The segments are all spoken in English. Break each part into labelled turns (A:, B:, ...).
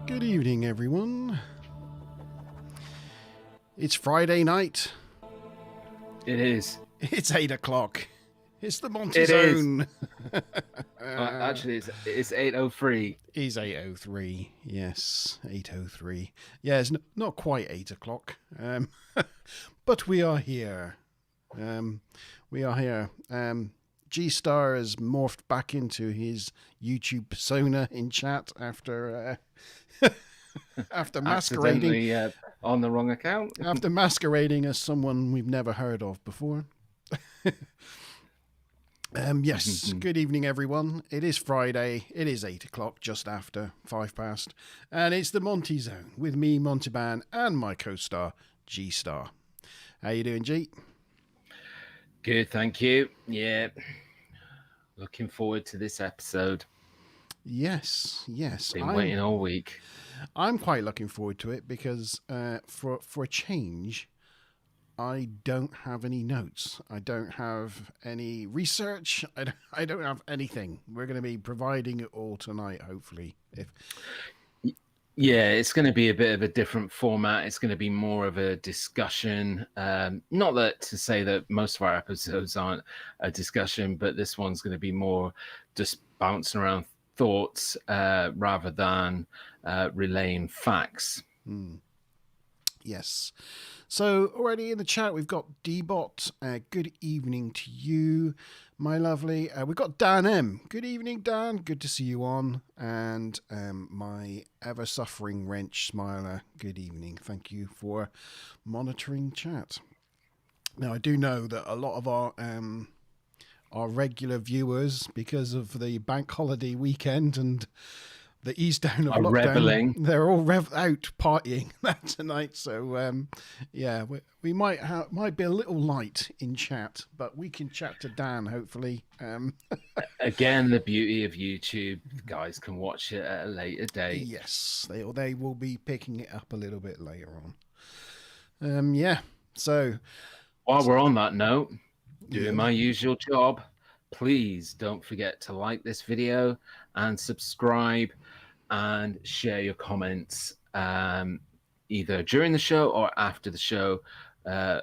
A: Good evening, everyone. It's Friday night.
B: It is.
A: It's 8 o'clock. It's the Monte
B: It is.
A: Zone.
B: Actually, it's 8:03.
A: Is 8:03. Yes, 8:03. Yeah, it's not quite 8 o'clock. But we are here. We are here. G-Star has morphed back into his YouTube persona in chat after after masquerading
B: On the wrong account.
A: After masquerading as someone we've never heard of before. Yes, good evening, everyone. It is Friday. It is 8 o'clock, just after 5 past. And it's the Monte Zone with me, Monteban, and my co-star, G-Star. How you doing, G?
B: Good, thank you. Yeah. Looking forward to this episode.
A: Yes.
B: Been waiting all week.
A: I'm quite looking forward to it because for a change, I don't have any notes. I don't have any research. I don't have anything. We're going to be providing it all tonight, hopefully.
B: Yeah, it's going to be a bit of a different format. It's going to be more of a discussion. Not that to say that most of our episodes aren't a discussion, but this one's going to be more just bouncing around thoughts rather than relaying facts.
A: Yes. So already in the chat, we've got D-Bot. Good evening to you, my lovely. We've got Dan M. Good evening, Dan. Good to see you on. And my ever-suffering Wrench Smiler. Good evening. Thank you for monitoring chat. Now, I do know that a lot of our regular viewers, because of the bank holiday weekend and the ease down of lockdown,
B: reveling.
A: They're all out partying that tonight. So yeah, we might be a little light in chat, but we can chat to Dan hopefully.
B: Again, the beauty of YouTube, guys can watch it at a later date.
A: Yes, they will be picking it up a little bit later on. Yeah. So
B: while we're on that note, doing my usual job, please don't forget to like this video and subscribe and share your comments either during the show or after the show.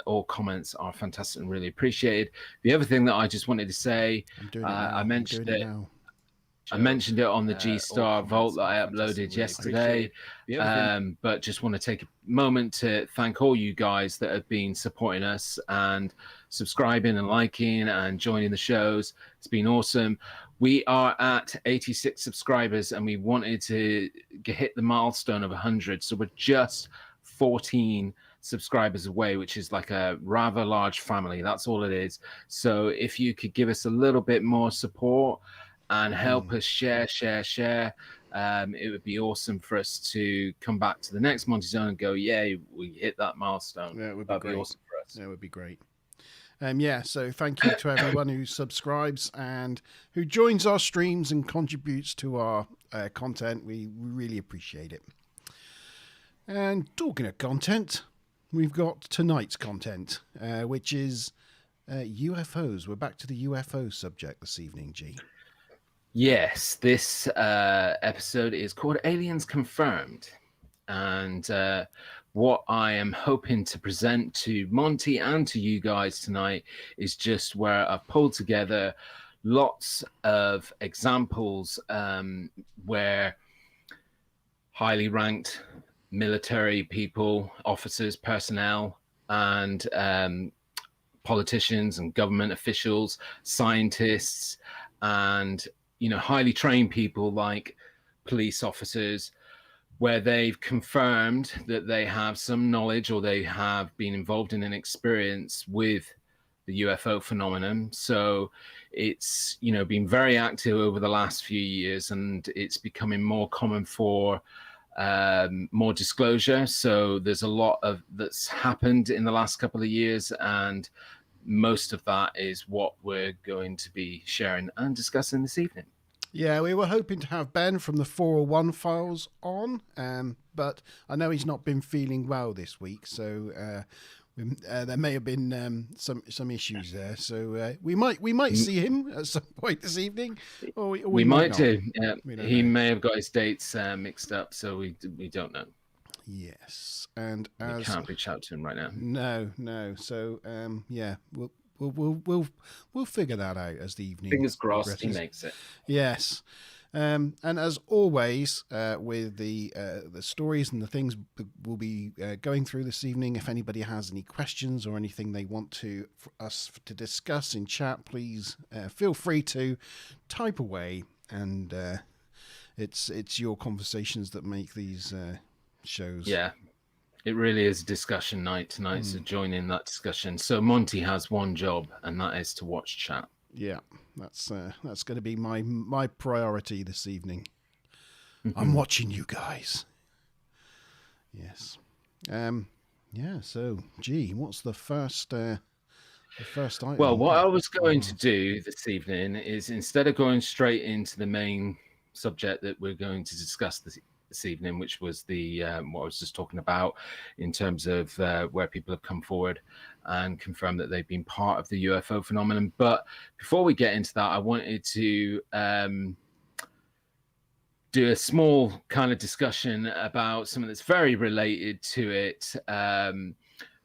B: All comments are fantastic and really appreciated. The other thing that I just wanted to say, I mentioned it on the G-Star Vault that I uploaded yesterday, but just want to take a moment to thank all you guys that have been supporting us and subscribing and liking and joining the shows. It's been awesome. We are at 86 subscribers and we wanted to hit the milestone of 100. So we're just 14 subscribers away, which is like a rather large family. That's all it is. So if you could give us a little bit more support and help us share, it would be awesome for us to come back to the next Monte Zone and go, yeah, we hit that milestone.
A: Yeah, it would
B: be awesome for us.
A: That would be great. Yeah, so thank you to everyone who subscribes and who joins our streams and contributes to our content. We really appreciate it. And talking of content, we've got tonight's content, which is UFOs. We're back to the UFO subject this evening, G.
B: Yes, this episode is called Aliens Confirmed. And what I am hoping to present to Monty and to you guys tonight is just where I've pulled together lots of examples where highly ranked military people, officers, personnel, and politicians and government officials, scientists, and highly trained people like police officers, where they've confirmed that they have some knowledge or they have been involved in an experience with the UFO phenomenon. So it's, been very active over the last few years, and it's becoming more common for more disclosure. So there's a lot of that's happened in the last couple of years, and most of that is what we're going to be sharing and discussing this evening.
A: Yeah, we were hoping to have Ben from the 401 files on, but I know he's not been feeling well this week, so There may have been some issues there, so we might see him at some point this evening, or we might not.
B: do. Yeah, he
A: know.
B: may have got his dates mixed up, so we don't know.
A: Yes, and
B: we can't reach out to him right now.
A: No. So yeah, we'll figure that out as the evening.
B: Fingers crossed he makes it.
A: Yes. And as always, with the stories and the things we'll be going through this evening, if anybody has any questions or anything they want for us to discuss in chat, please feel free to type away. And it's your conversations that make these shows.
B: Yeah, it really is a discussion night tonight, so join in that discussion. So Monty has one job, and that is to watch chat.
A: Yeah, that's going to be my priority this evening. I'm watching you guys. Yes. Yeah. So, what's the first item?
B: Well, what I was going to do this evening is, instead of going straight into the main subject that we're going to discuss this evening, which was the what I was just talking about in terms of where people have come forward and confirmed that they've been part of the UFO phenomenon. But before we get into that, I wanted to do a small kind of discussion about something that's very related to it.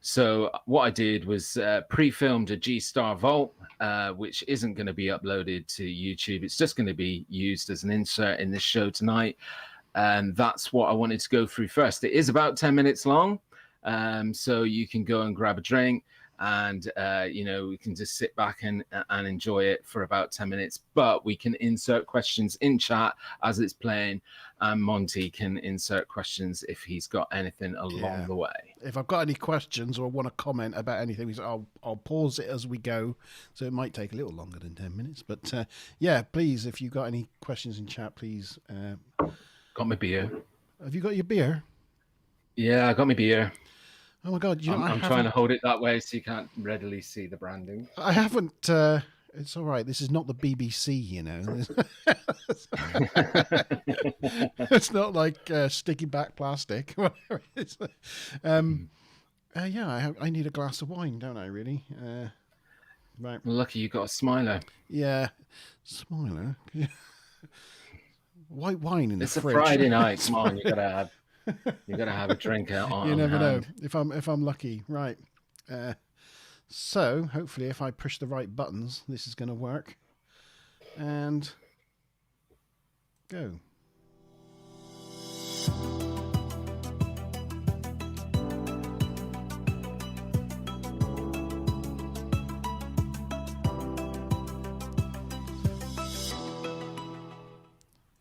B: So what I did was pre-filmed a G-Star Vault, which isn't going to be uploaded to YouTube. It's just going to be used as an insert in this show tonight. And that's what I wanted to go through first. It is about 10 minutes long, so you can go and grab a drink, and we can just sit back and enjoy it for about 10 minutes. But we can insert questions in chat as it's playing, and Monty can insert questions if he's got anything along the way.
A: If I've got any questions or want to comment about anything, I'll pause it as we go, so it might take a little longer than 10 minutes. But yeah, please, if you've got any questions in chat, please.
B: Got my beer.
A: Have you got your beer?
B: Yeah, I got my beer.
A: Oh my God!
B: I'm trying to hold it that way so you can't readily see the branding.
A: I haven't. It's all right. This is not the BBC, you know. It's not like sticky back plastic. Yeah, I need a glass of wine, don't I? Really? Right.
B: Lucky you got a smiler.
A: Yeah, smiler. White wine in the fridge.
B: It's a Friday night. Come on, you gotta have a drink out on.
A: You never know if I'm lucky, right? So hopefully, if I push the right buttons, this is going to work. And go.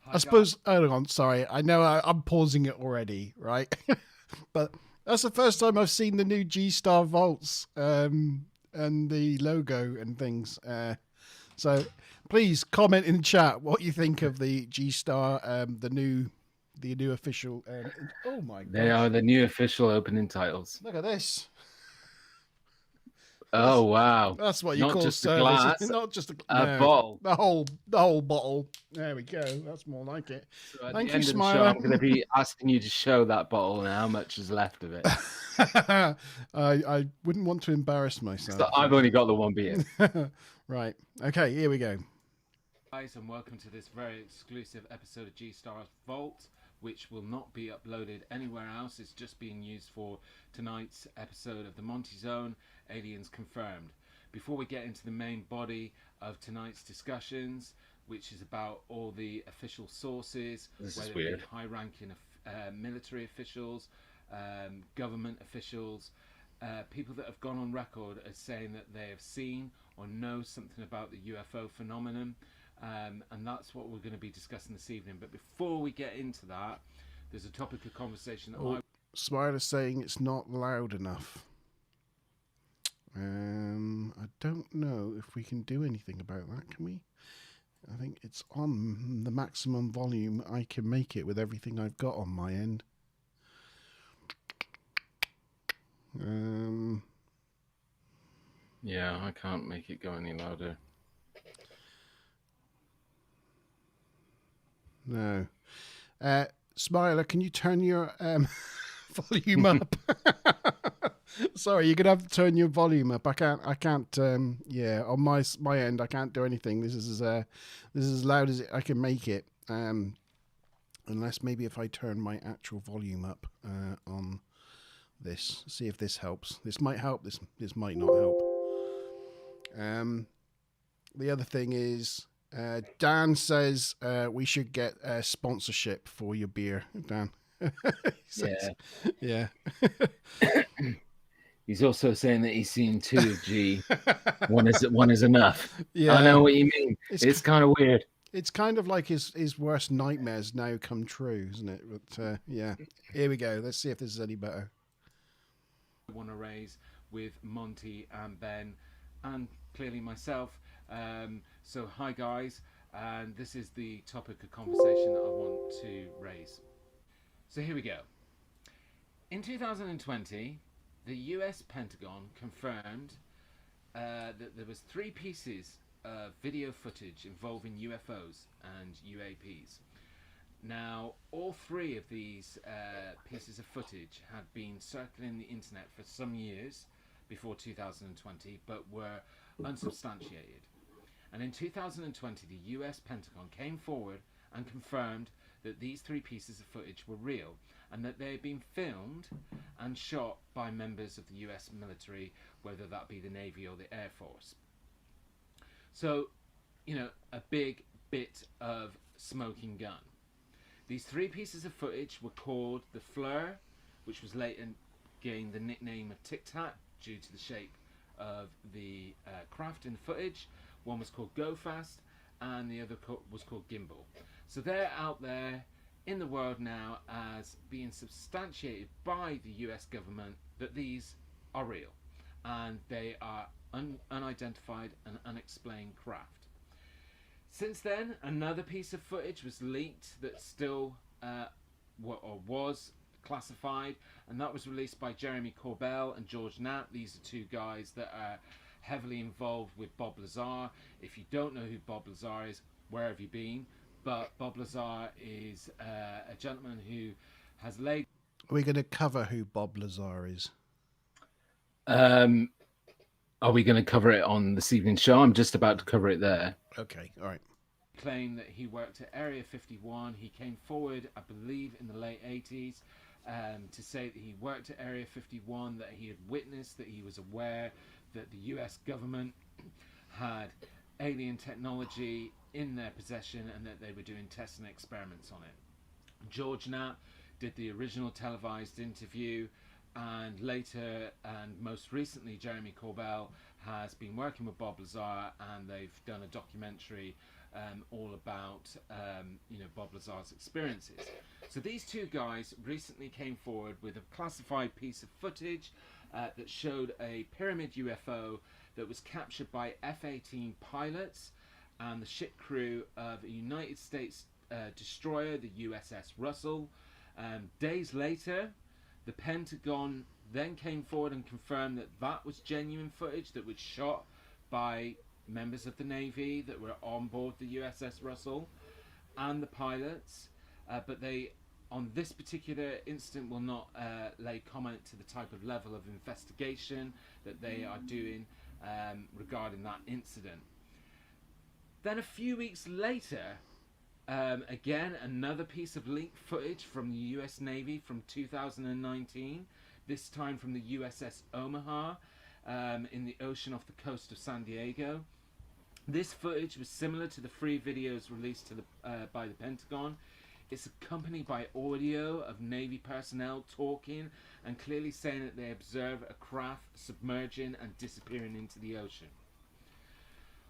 A: I suppose. Hold on, sorry. I know I'm pausing it already, right? But that's the first time I've seen the new G-Star Vaults and the logo and things. So please comment in chat what you think of the G-Star, the new official. Oh my God!
B: They are the new official opening titles.
A: Look at this.
B: Oh wow!
A: That's what you
B: not
A: call
B: just
A: service.
B: A glass,
A: not just a
B: bottle.
A: The whole bottle. There we go. That's more like it.
B: So
A: Thank you,
B: end
A: Smiler.
B: of the show, I'm going to be asking you to show that bottle and how much is left of it.
A: I wouldn't want to embarrass myself.
B: So I've only got the one beer.
A: Right. Okay. Here we go.
B: Guys, and welcome to this very exclusive episode of G-Star's Vault, which will not be uploaded anywhere else. It's just being used for tonight's episode of the Monte Zone, Aliens Confirmed. Before we get into the main body of tonight's discussions, which is about all the official sources, whether it be high-ranking military officials, government officials, people that have gone on record as saying that they have seen or know something about the UFO phenomenon. And that's what we're going to be discussing this evening. But before we get into that, there's a topic of conversation that
A: Smiler's saying it's not loud enough. I don't know if we can do anything about that, can we? I think it's on the maximum volume I can make it with everything I've got on my end.
B: Yeah, I can't make it go any louder.
A: No. Smiler, can you turn your volume up? Sorry, you're gonna have to turn your volume up. I can't. Yeah, on my end, I can't do anything. This is as loud as I can make it. Unless maybe if I turn my actual volume up on this, see if this helps. This might help. This might not help. The other thing is, Dan says we should get a sponsorship for your beer, Dan.
B: Yeah.
A: Yeah.
B: He's also saying that he's seen two of G. One is enough.
A: Yeah.
B: I know what you mean. It's kind of weird.
A: It's kind of like his worst nightmares now come true, isn't it? But yeah, here we go. Let's see if this is any better.
B: I want to raise with Monte and Ben, and clearly myself. So hi guys, and this is the topic of conversation that I want to raise. So here we go. In 2020, the US Pentagon confirmed that there was 3 pieces of video footage involving UFOs and UAPs. Now, all 3 of these pieces of footage had been circling the internet for some years before 2020, but were unsubstantiated. And in 2020, the US Pentagon came forward and confirmed that these 3 pieces of footage were real and that they had been filmed and shot by members of the US military, whether that be the Navy or the Air Force. So, a big bit of smoking gun. These 3 pieces of footage were called the Fleur, which was later gained the nickname of Tic Tac due to the shape of the craft in the footage. One was called Go Fast, and the other was called Gimbal. So they're out there in the world now as being substantiated by the US government that these are real, and they are unidentified and unexplained craft. Since then, another piece of footage was leaked that still was classified, and that was released by Jeremy Corbell and George Knapp. These are 2 guys that are heavily involved with Bob Lazar. If you don't know who Bob Lazar is, where have you been? But Bob Lazar is a gentleman who has laid...
A: Are we going to cover who Bob Lazar is?
B: Are we going to cover it on this evening's show? I'm just about to cover it there.
A: Okay, all right.
B: Claim that he worked at Area 51. He came forward, I believe, in the late 80s to say that he worked at Area 51, that he had witnessed, that he was aware that the US government had alien technology in their possession and that they were doing tests and experiments on it. George Knapp did the original televised interview, and later and most recently Jeremy Corbell has been working with Bob Lazar, and they've done a documentary all about Bob Lazar's experiences. So these 2 guys recently came forward with a classified piece of footage that showed a pyramid UFO that was captured by F-18 pilots and the ship crew of a United States destroyer, the USS Russell. Days later, the Pentagon then came forward and confirmed that that was genuine footage that was shot by members of the Navy that were on board the USS Russell and the pilots, but they, on this particular incident, will not lay comment to the type of level of investigation that they are doing regarding that incident. Then a few weeks later, again, another piece of leaked footage from the US Navy from 2019, this time from the USS Omaha in the ocean off the coast of San Diego. This footage was similar to the 3 videos released to by the Pentagon. It's accompanied by audio of Navy personnel talking and clearly saying that they observe a craft submerging and disappearing into the ocean.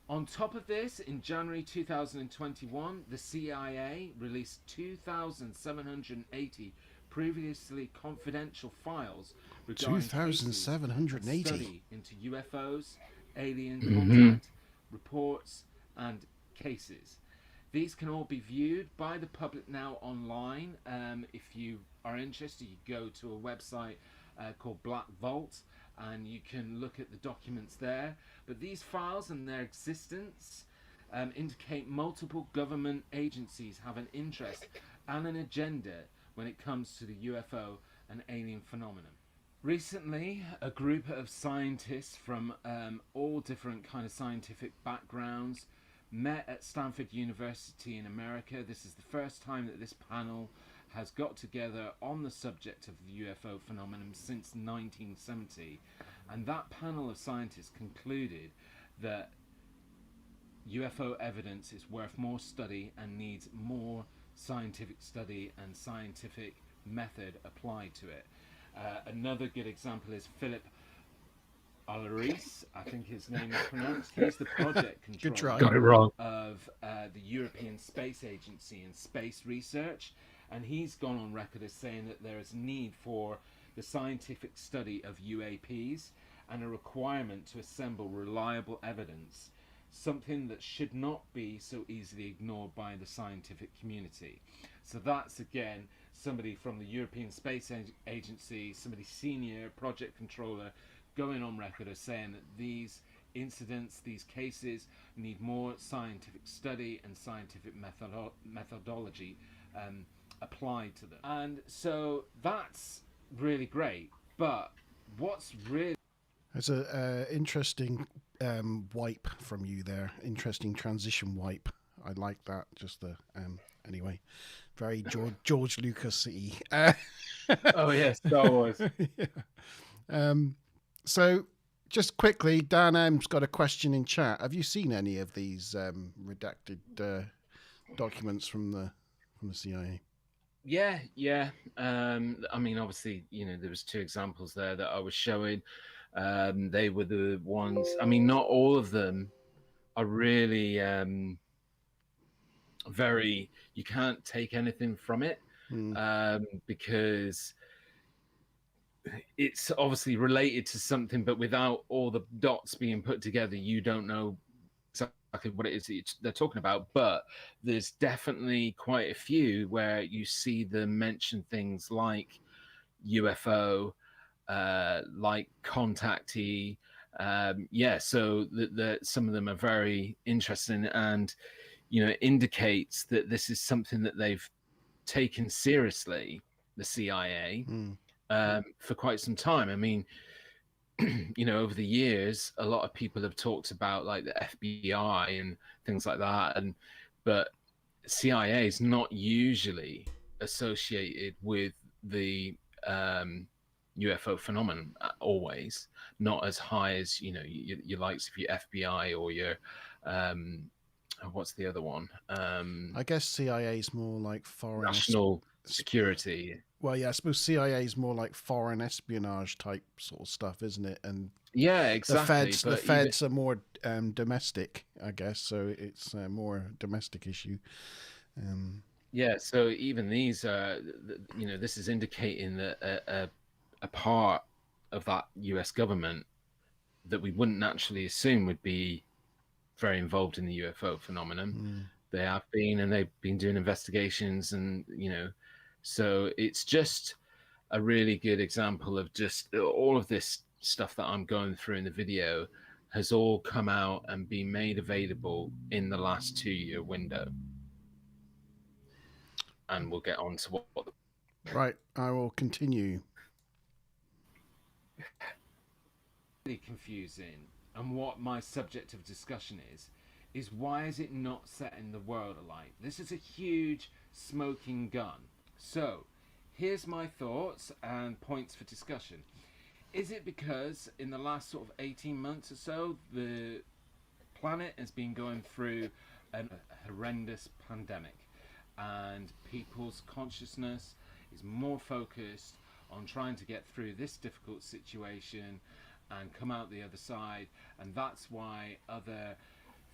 B: On top of this, in January 2021, the CIA released 2,780 previously confidential files regarding
A: 2,780
B: study into UFOs, alien contact, reports, and cases. These can all be viewed by the public now online. If you are interested, you go to a website called Black Vault, and you can look at the documents there. But these files and their existence indicate multiple government agencies have an interest and an agenda when it comes to the UFO and alien phenomenon. Recently, a group of scientists from all different kind of scientific backgrounds met at Stanford University in America. This is the first time that this panel has got together on the subject of the UFO phenomenon since 1970. And that panel of scientists concluded that UFO evidence is worth more study and needs more scientific study and scientific method applied to it. Another good example is Philip Alaris, I think his name is pronounced. He's the project
A: Good try.
B: controller
C: Got it wrong.
B: of the European Space Agency and space research, and he's gone on record as saying that there is a need for the scientific study of UAPs and a requirement to assemble reliable evidence, something that should not be so easily ignored by the scientific community. So that's again somebody from the European Space Agency, somebody senior project controller, going on record as saying that these incidents, these cases, need more scientific study and scientific methodology applied to them. And so that's really great. But what's really
A: There's a interesting wipe from you there. Interesting transition wipe. I like that. Just the anyway, very George Lucas-y.
B: oh yes, Star Wars.
A: Yeah. So just quickly, Dan M's got a question in chat. Have you seen any of these redacted documents from the CIA?
B: Yeah. I mean, obviously, there was two examples there that I was showing. They were the ones. I mean, not all of them are really very. You can't take anything from it because it's obviously related to something, but without all the dots being put together, you don't know exactly what it is that they're talking about. But there's definitely quite a few where you see them mention things like UFO, like contactee. So some of them are very interesting, and indicates that this is something that they've taken seriously, the CIA. For quite some time. I mean, over the years, a lot of people have talked about like the FBI and things like that, but CIA is not usually associated with the UFO phenomenon always, not as high as your likes of your FBI or your what's the other one?
A: I guess CIA is more like foreign
B: national security.
A: Well, yeah, I suppose CIA is more like foreign espionage type sort of stuff, isn't it? And
B: yeah, exactly.
A: The feds are more domestic, I guess. So it's a more domestic issue.
B: Yeah. So even these, this is indicating that a part of that U.S. government that we wouldn't naturally assume would be very involved in the UFO phenomenon. They have been, and they've been doing investigations, and so it's just a really good example of just all of this stuff that I'm going through in the video has all come out and been made available in the last 2-year window. And we'll get on to what
A: Right, I will continue.
B: Really confusing, and what my subject of discussion is why is it not setting the world alight? This is a huge smoking gun. So here's my thoughts and points for discussion. Is it because in the last sort of 18 months or so, the planet has been going through a horrendous pandemic, and people's consciousness is more focused on trying to get through this difficult situation and come out the other side, and that's why other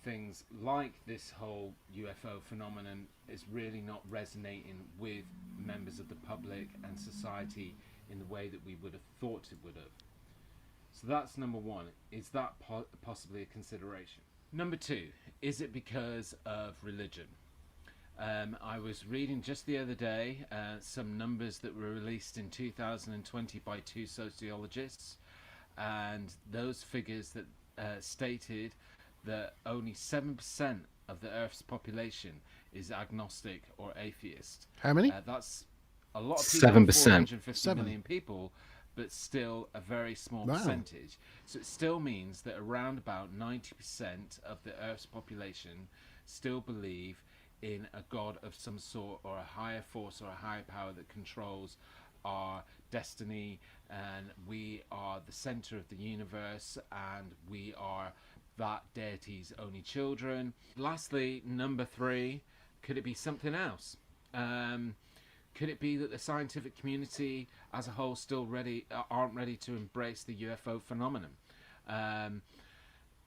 B: things like this whole UFO phenomenon is really not resonating with members of the public and society in the way that we would have thought it would have. So that's number one. Is that possibly a consideration? Number two, is it because of religion? I was reading just the other day some numbers that were released in 2020 by two sociologists, and those figures that stated that only 7% of the Earth's population is agnostic or atheist.
A: How many?
B: That's a lot of people.
C: 7%.
B: 450 million people. but still a very small
A: Wow.
B: percentage. So it still means that around about 90% of the Earth's population still believe in a god of some sort, or a higher force or a higher power that controls our destiny, and we are the center of the universe, and we are that deity's only children. Lastly, number 3, could it be something else? Could it be that the scientific community as a whole still aren't ready to embrace the UFO phenomenon?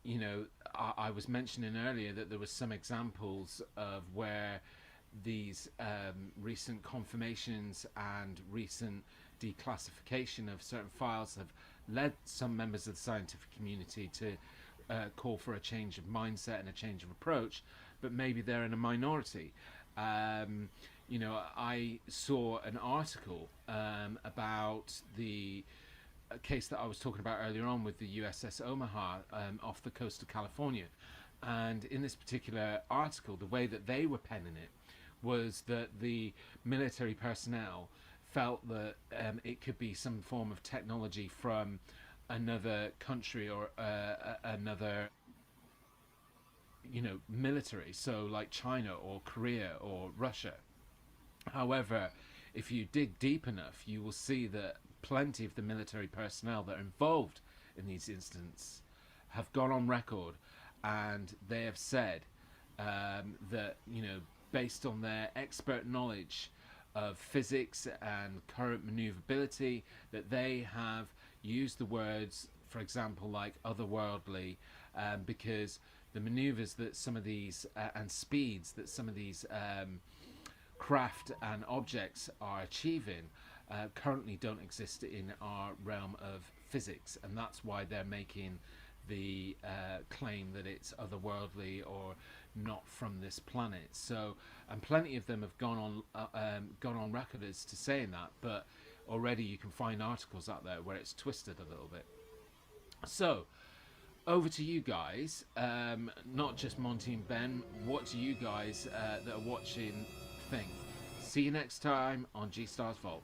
B: You know, I was mentioning earlier that there were some examples of where these recent confirmations and recent declassification of certain files have led some members of the scientific community to call for a change of mindset and a change of approach, but maybe they're in a minority. You know, I saw an article about the case that I was talking about earlier on with the USS Omaha off the coast of California. And in this particular article, the way that they were penning it was that the military personnel felt that it could be some form of technology from another country, or another, you know, military, so like China or Korea or Russia. However, if you dig deep enough, you will see that plenty of the military personnel that are involved in these incidents have gone on record, and they have said that, you know, based on their expert knowledge of physics and current maneuverability, that they have used the words, for example, like otherworldly, because the maneuvers that some of these and speeds that some of these craft and objects are achieving currently don't exist in our realm of physics, and that's why they're making the claim that it's otherworldly or not from this planet. So, and plenty of them have gone on record as to saying that, but already you can find articles out there where it's twisted a little bit. So, over to you guys, not just Monty and Ben. What do you guys that are watching think? See you next time on G Star's Vault.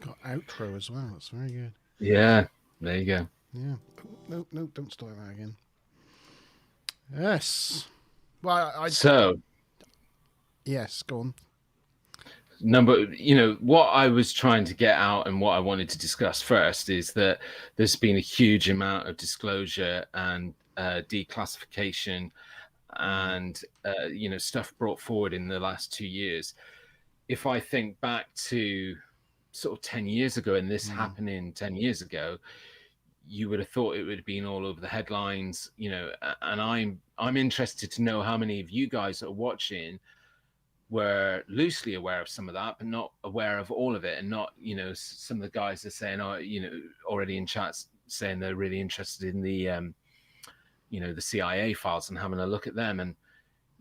A: Got outro as well. That's very good.
B: Yeah, there you go.
A: Yeah. Oh, no, don't start that again. Yes. Well,
B: So,
A: yes, go on.
B: you know, what I was trying to get out and what I wanted to discuss first is that there's been a huge amount of disclosure and declassification and you know, stuff brought forward in the last 2 years. If I think back to sort of 10 years ago, and this happening 10 years ago, you would have thought it would have been all over the headlines, you know. And I'm interested to know how many of you guys that are watching were loosely aware of some of that, but not aware of all of it. And not, you know, some of the guys are saying, oh, you know, already in chats saying they're really interested in the you know, the CIA files and having a look at them. And,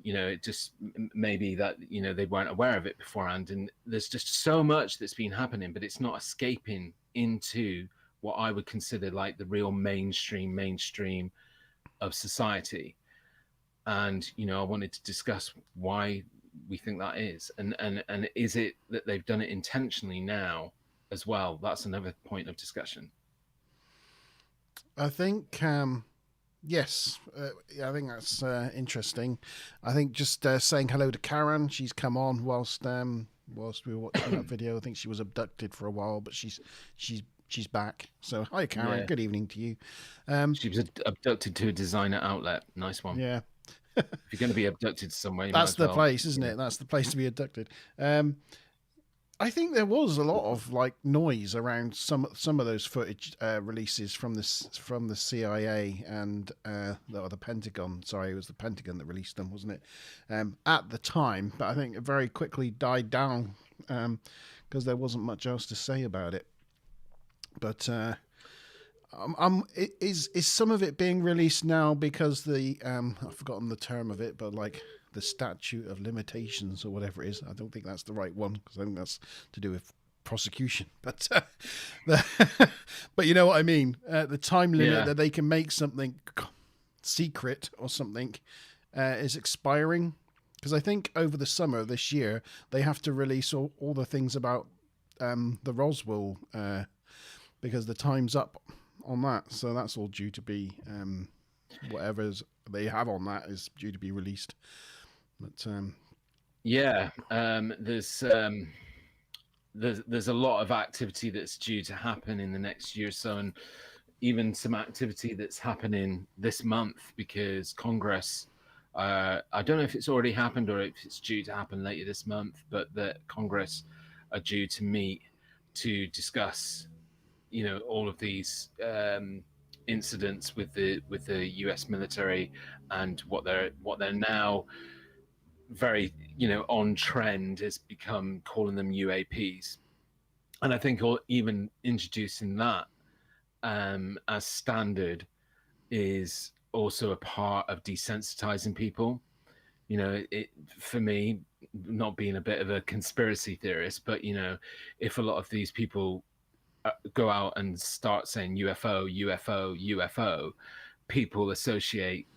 B: you know, it just maybe that, you know, they weren't aware of it beforehand. And there's just so much that's been happening, but it's not escaping into what I would consider like the real mainstream of society. And, you know, I wanted to discuss why we think that is, and is it that they've done it intentionally now as well? That's another point of discussion.
A: I think yes, I think that's interesting. I think just saying hello to Karen. She's come on whilst we were watching that video. I think she was abducted for a while, but she's back. So hi, Karen.
B: Yeah.
A: Good evening to you.
B: She was abducted to a designer outlet. Nice one.
A: Yeah.
B: If you're going to be abducted somewhere,
A: that's the place, isn't it? That's the place to be abducted. I think there was a lot of like noise around some of those footage releases from the CIA and the Pentagon. Sorry, it was the Pentagon that released them, wasn't it? At the time, but I think it very quickly died down because there wasn't much else to say about it. But is some of it being released now because the I've forgotten the term of it, but like the statute of limitations or whatever it is. I don't think that's the right one because I think that's to do with prosecution. But but you know what I mean. The time limit that they can make something secret or something is expiring. Because I think over the summer of this year they have to release all the things about the Roswell because the time's up on that. So that's all due to be whatever they have on that is due to be released. But
B: there's a lot of activity that's due to happen in the next year or so, and even some activity that's happening this month because Congress. I don't know if it's already happened or if it's due to happen later this month, but that Congress are due to meet to discuss, all of these incidents with the U.S. military and what they're now very on trend has become calling them UAPs, and I think even introducing that as standard is also a part of desensitizing people. It for me, not being a bit of a conspiracy theorist, but if a lot of these people go out and start saying UFO, UFO, UFO, people associate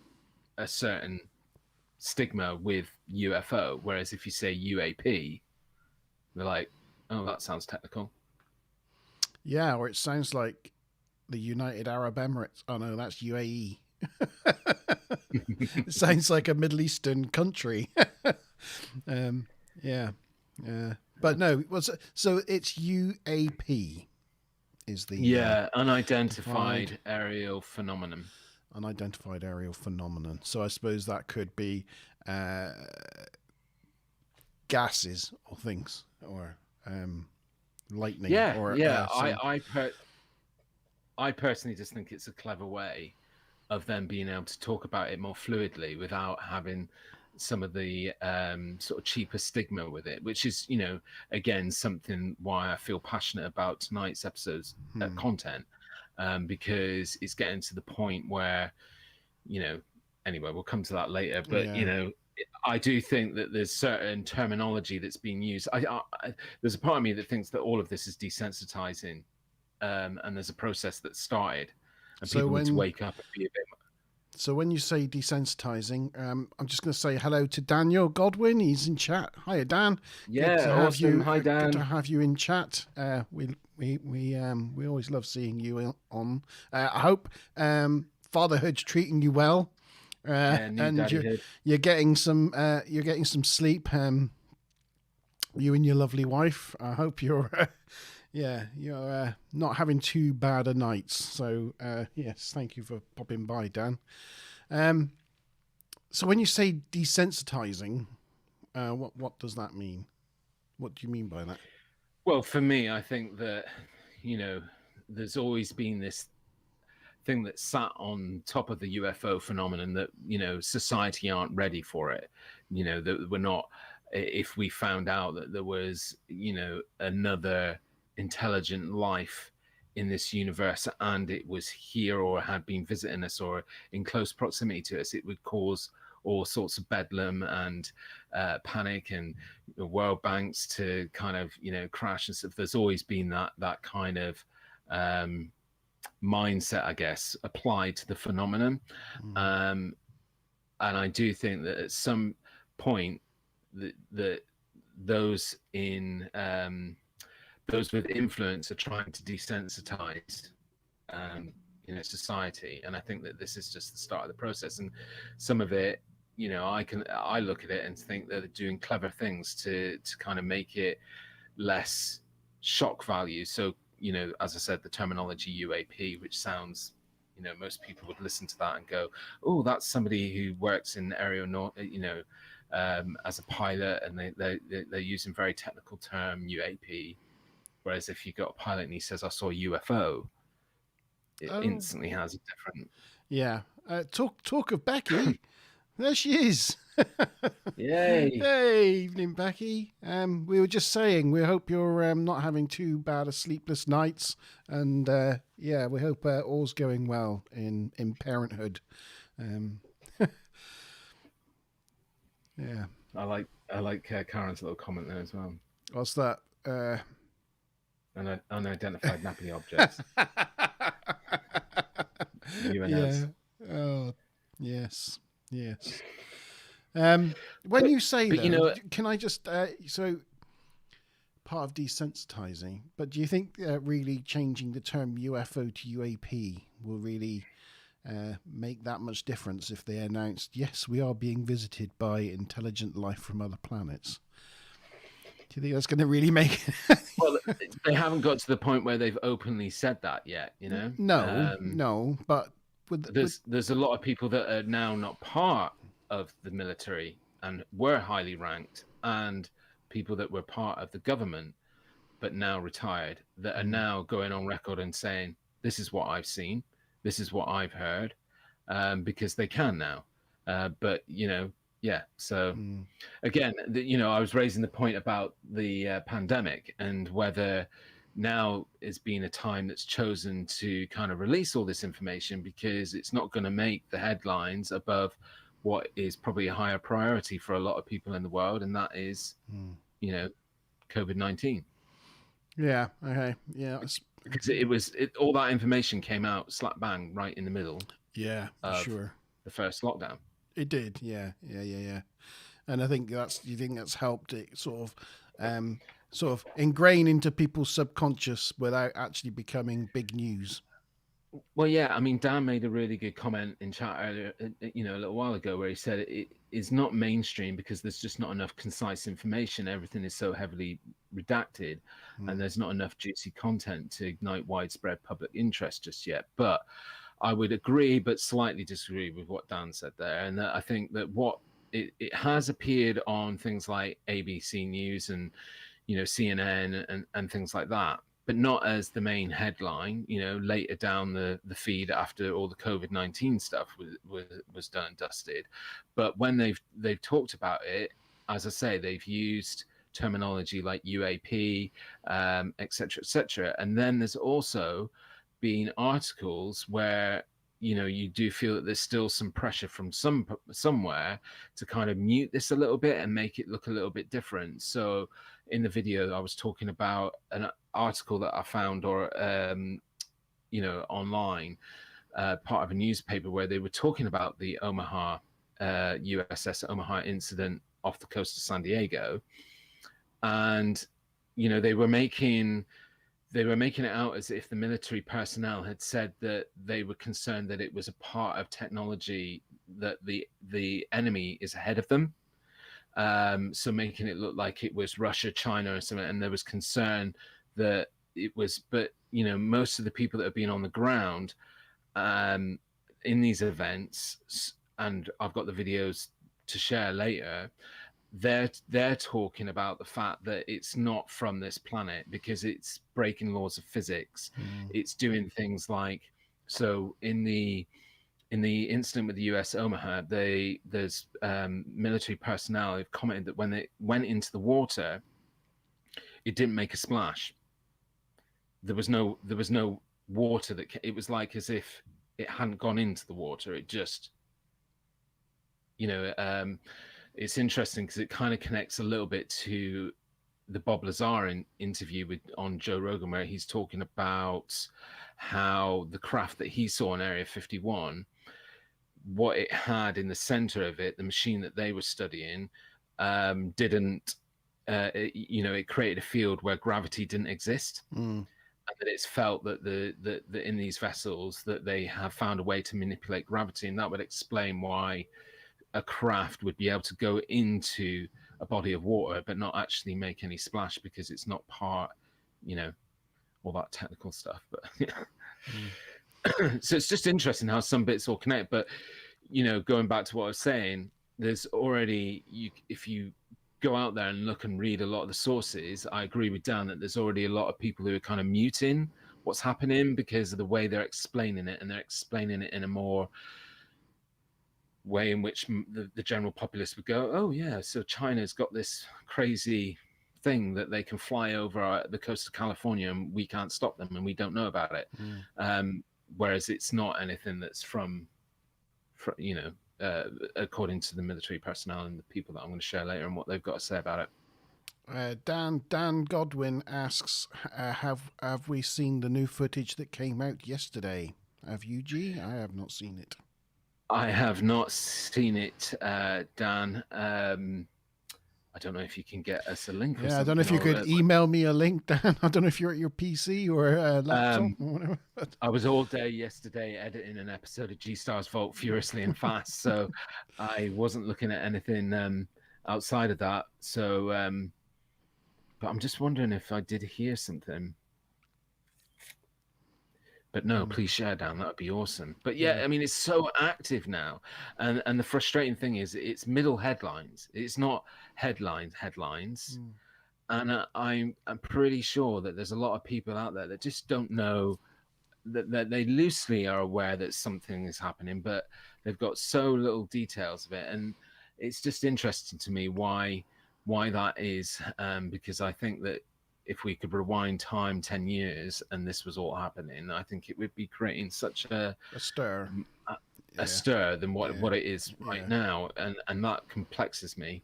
B: a certain stigma with UFO. Whereas if you say UAP, they're like, oh, that sounds technical.
A: yeah, or it sounds like the United Arab Emirates. Oh no, that's UAE. It sounds like a Middle Eastern country. Yeah, yeah, but no. So it's UAP is the
B: unidentified aerial phenomenon.
A: Unidentified aerial phenomenon. So I suppose that could be gases or things or lightning.
B: Yeah,
A: or
B: yeah. I personally just think it's a clever way of them being able to talk about it more fluidly without having some of the sort of cheaper stigma with it, which is, again, something why I feel passionate about tonight's episode's content, because it's getting to the point where, anyway, we'll come to that later, but, I do think that there's certain terminology that's being used. There's a part of me that thinks that all of this is desensitizing, and there's a process that started, and
A: So
B: people need to wake up and be a bit.
A: So when you say desensitizing, I'm just going to say hello to Daniel Godwin. He's in chat. Hiya, Dan.
B: Yeah,
A: good to
B: awesome.
A: Have you.
B: Hi, Dan.
A: Good to have you in chat. We always love seeing you on. I hope fatherhood's treating you well, and you're getting some sleep. You and your lovely wife. I hope you're. You're not having too bad a night. So, yes, thank you for popping by, Dan. So when you say desensitizing, what does that mean? What do you mean by that?
B: Well, for me, I think that, there's always been this thing that sat on top of the UFO phenomenon that, society aren't ready for it. That we're not, if we found out that there was, another intelligent life in this universe and it was here or had been visiting us or in close proximity to us, it would cause all sorts of bedlam and panic and world banks to kind of crash and stuff. There's always been that kind of mindset, I guess, applied to the phenomenon. And I do think that at some point that those with influence are trying to desensitize society, and I think that this is just the start of the process. And some of it, I look at it and think that they're doing clever things to kind of make it less shock value. So as I said, the terminology UAP, which sounds, most people would listen to that and go, oh, that's somebody who works in aerial as a pilot, and they're using very technical term UAP. Whereas if you got a pilot and he says, I saw a UFO, it instantly has a different.
A: Yeah. Talk of Becky. There she is.
B: Yay.
A: Hey, evening, Becky. We were just saying, we hope you're not having too bad a sleepless nights. And we hope all's going well in parenthood. Yeah.
B: I like Karen's little comment there as well.
A: What's that?
B: Unidentified nappy objects. UNS.
A: Yeah. Oh, yes. When
B: But
A: you say
B: but you
A: though,
B: know,
A: can I just so part of desensitizing, but do you think really changing the term UFO to UAP will really make that much difference if they announced, yes, we are being visited by intelligent life from other planets? Do you think that's going to really make
B: well, they haven't got to the point where they've openly said that yet.
A: No, no, but with
B: There's a lot of people that are now not part of the military and were highly ranked, and people that were part of the government but now retired that are now going on record and saying, "This is what I've seen, this is what I've heard," because they can now. But yeah. So again, I was raising the point about the pandemic and whether now is being a time that's chosen to kind of release all this information because it's not going to make the headlines above what is probably a higher priority for a lot of people in the world, and that is, COVID-19.
A: yeah, okay, yeah,
B: Because all that information came out slap bang right in the middle
A: yeah, for
B: of
A: sure.
B: the first lockdown.
A: It did, yeah, yeah, yeah, yeah. And I think you think that's helped it sort of ingrain into people's subconscious without actually becoming big news.
B: Well, yeah, I mean, Dan made a really good comment in chat earlier, a little while ago, where he said it is not mainstream because there's just not enough concise information. Everything is so heavily redacted, and there's not enough juicy content to ignite widespread public interest just yet. But I would agree, but slightly disagree with what Dan said there, and that I think that it has appeared on things like ABC News and CNN and things like that, but not as the main headline. Later down the feed after all the COVID-19 stuff was done and dusted. But when they've talked about it, as I say, they've used terminology like UAP, etc., etc. And then there's also been articles where you do feel that there's still some pressure from somewhere to kind of mute this a little bit and make it look a little bit different. So in the video, I was talking about an article that I found online, part of a newspaper where they were talking about the Omaha USS Omaha incident off the coast of San Diego, and they were making it out as if the military personnel had said that they were concerned that it was a part of technology that the enemy is ahead of them. So making it look like it was Russia, China, or something, and there was concern that it was. But most of the people that have been on the ground in these events, and I've got the videos to share later, they're talking about the fact that it's not from this planet because it's breaking laws of physics. It's doing things like, so in the incident with the US Omaha, there's military personnel who've commented that when they went into the water, it didn't make a splash. There was no water it was like as if it hadn't gone into the water. It just, it's interesting because it kind of connects a little bit to the Bob Lazar interview on Joe Rogan, where he's talking about how the craft that he saw in Area 51, what it had in the center of it, the machine that they were studying, didn't, it created a field where gravity didn't exist. And that it's felt that the in these vessels that they have found a way to manipulate gravity, and that would explain why a craft would be able to go into a body of water but not actually make any splash because it's not part, all that technical stuff. But so it's just interesting how some bits all connect. But going back to what I was saying, there's already if you go out there and look and read a lot of the sources, I agree with Dan that there's already a lot of people who are kind of muting what's happening because of the way they're explaining it, and they're explaining it in a more way in which the general populace would go, oh yeah, so China's got this crazy thing that they can fly over the coast of California and we can't stop them and we don't know about it. Whereas it's not anything that's from according to the military personnel and the people that I'm going to share later and what they've got to say about it.
A: Dan Godwin asks, have we seen the new footage that came out yesterday? Have you, G? I have not seen it.
B: I have not seen it, Dan. I don't know if you can get us a link or
A: Yeah, I don't know
B: something.
A: if you could email me a link, Dan. I don't know if you're at your PC or laptop or whatever.
B: I was all day yesterday editing an episode of G Stars Vault furiously and fast, so I wasn't looking at anything outside of that. So, but I'm just wondering if I did hear something. But no, please share, Dan. That would be awesome. But yeah, I mean, it's so active now, and the frustrating thing is, it's middle headlines. It's not headlines. And I'm pretty sure that there's a lot of people out there that just don't know that they loosely are aware that something is happening, but they've got so little details of it, and it's just interesting to me why that is, because I think that if we could rewind time 10 years and this was all happening, I think it would be creating such a
A: stir
B: than what it is right now, and that complexes me.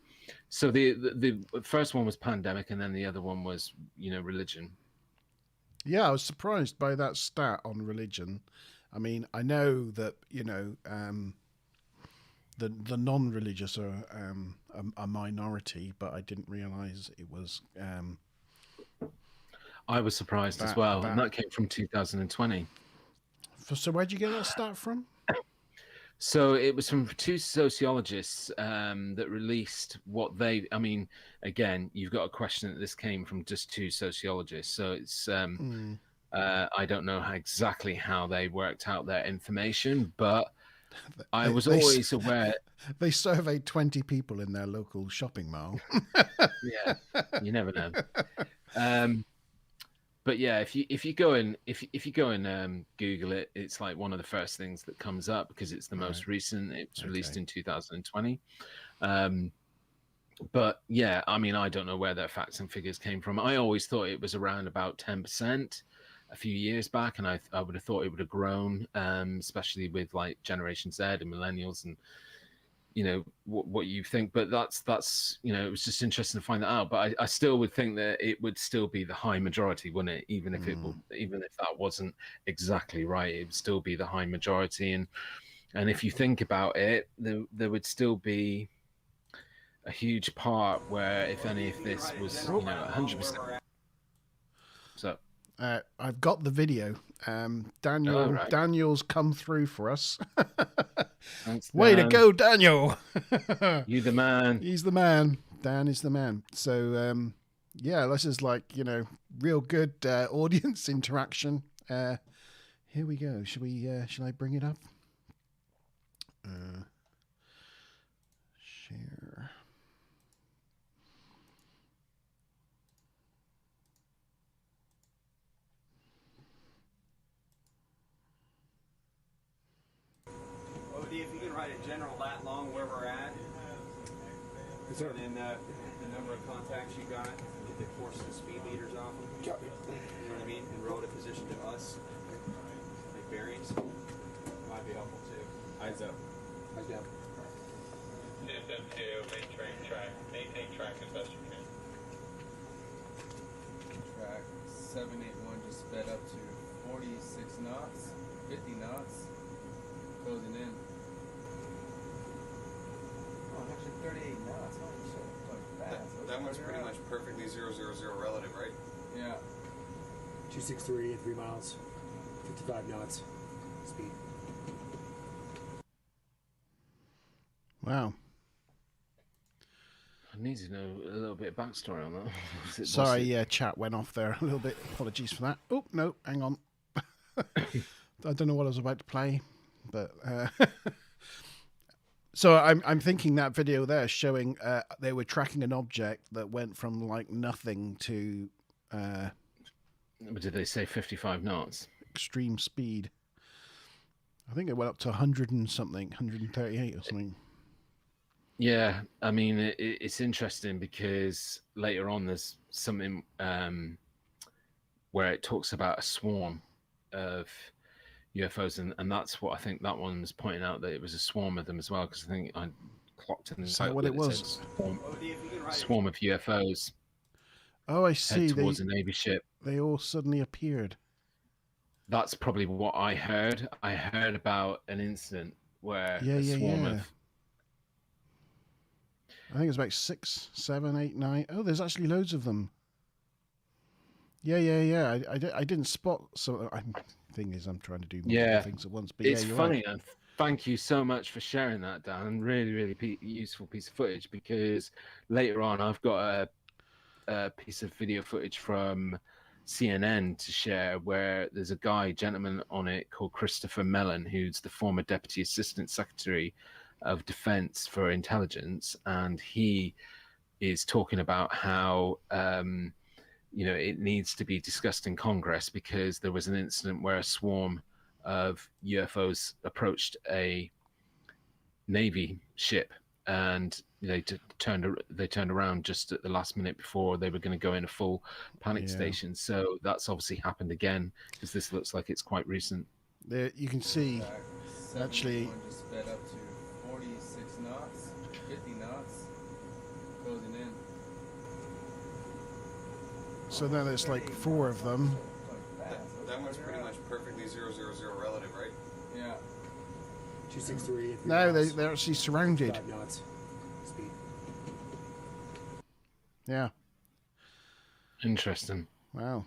B: So the first one was pandemic, and then the other one was religion.
A: Yeah, I was surprised by that stat on religion. I mean, I know that the non-religious are a minority, but I didn't realize it was.
B: I was surprised as well, and that came from 2020.
A: So where'd you get that stat from?
B: So it was from two sociologists that released what they. I mean, again, you've got a question that this came from just two sociologists. So it's I don't know exactly how they worked out their information, but I was always aware.
A: They surveyed 20 people in their local shopping mall.
B: Yeah, you never know. But yeah, if you go and Google it, it's like one of the first things that comes up because it's the most recent. It was released in 2020. But yeah, I mean, I don't know where their facts and figures came from. I always thought it was around about 10% a few years back, and I would have thought it would have grown, especially with like Generation Z and millennials and what you think. But that's it was just interesting to find that out. But I still would think that it would still be the high majority, wouldn't it? Even if that wasn't exactly right, it would still be the high majority. And if you think about it, there would still be a huge part where, if any of this was 100%. So
A: I've got the video. Daniel's come through for us.
B: Thanks,
A: way to go, Daniel.
B: You the man.
A: He's the man. Dan is the man. So yeah, this is like real good audience interaction. Here we go. Should I bring it up? Share.
C: If you can write a general lat long where we're at, and then the number of contacts you got, get the course and speed meters off them. You know what I mean? And relative position to us, like bearings, might be helpful too. Eyes up. Eyes down.
D: CSM2, maintain track as best you can.
E: Track 781 just sped up to 46 knots, 50 knots, closing in. Oh, actually 38 knots. Holy shit, going fast.
C: That one's pretty much perfectly 000 relative, right?
E: Yeah.
F: 263 at 3 miles, 55 knots speed.
A: Wow.
B: I need to know a little bit of backstory on that.
A: Sorry, yeah, chat went off there a little bit. Apologies for that. Oh, no, hang on. I don't know what I was about to play, but so I'm thinking that video there showing they were tracking an object that went from like nothing to
B: did they say 55 knots?
A: Extreme speed. I think it went up to 100 and something, 138 or something.
B: Yeah, I mean, it's interesting because later on there's something where it talks about a swarm of UFOs, and that's what I think that one was pointing out, that it was a swarm of them as well, because I think I clocked in.
A: Is that what it was?
B: Swarm of UFOs.
A: Oh, I see.
B: Towards a Navy ship.
A: They all suddenly appeared.
B: That's probably what I heard. I heard about an incident where
A: Yeah,
B: a
A: yeah,
B: swarm
A: yeah.
B: of
A: I think it's about 6, 7, 8, 9. Oh, there's actually loads of them. Yeah, yeah, yeah. I didn't spot. So thing is, I'm trying to do multiple things at once. But
B: it's
A: yeah, you're
B: funny,
A: right.
B: and thank you so much for sharing that, Dan. Really, really useful piece of footage, because later on I've got a piece of video footage from CNN to share where there's a gentleman on it called Christopher Mellon, who's the former Deputy Assistant Secretary of Defense for Intelligence, and he is talking about how it needs to be discussed in Congress, because there was an incident where a swarm of UFOs approached a Navy ship, and they turned around just at the last minute before they were going to go in a full panic station. So that's obviously happened again, because this looks like it's quite recent.
A: There you can see. Actually,
E: just sped up to 46 knots, 50 knots, closing in.
A: So now there's like 4 of them.
C: That one's pretty much perfectly 000 relative, right?
E: Yeah.
F: 263 at 3
A: No,
F: miles.
A: they're actually surrounded.
F: 5 knots speed.
A: Yeah.
B: Interesting.
A: Wow.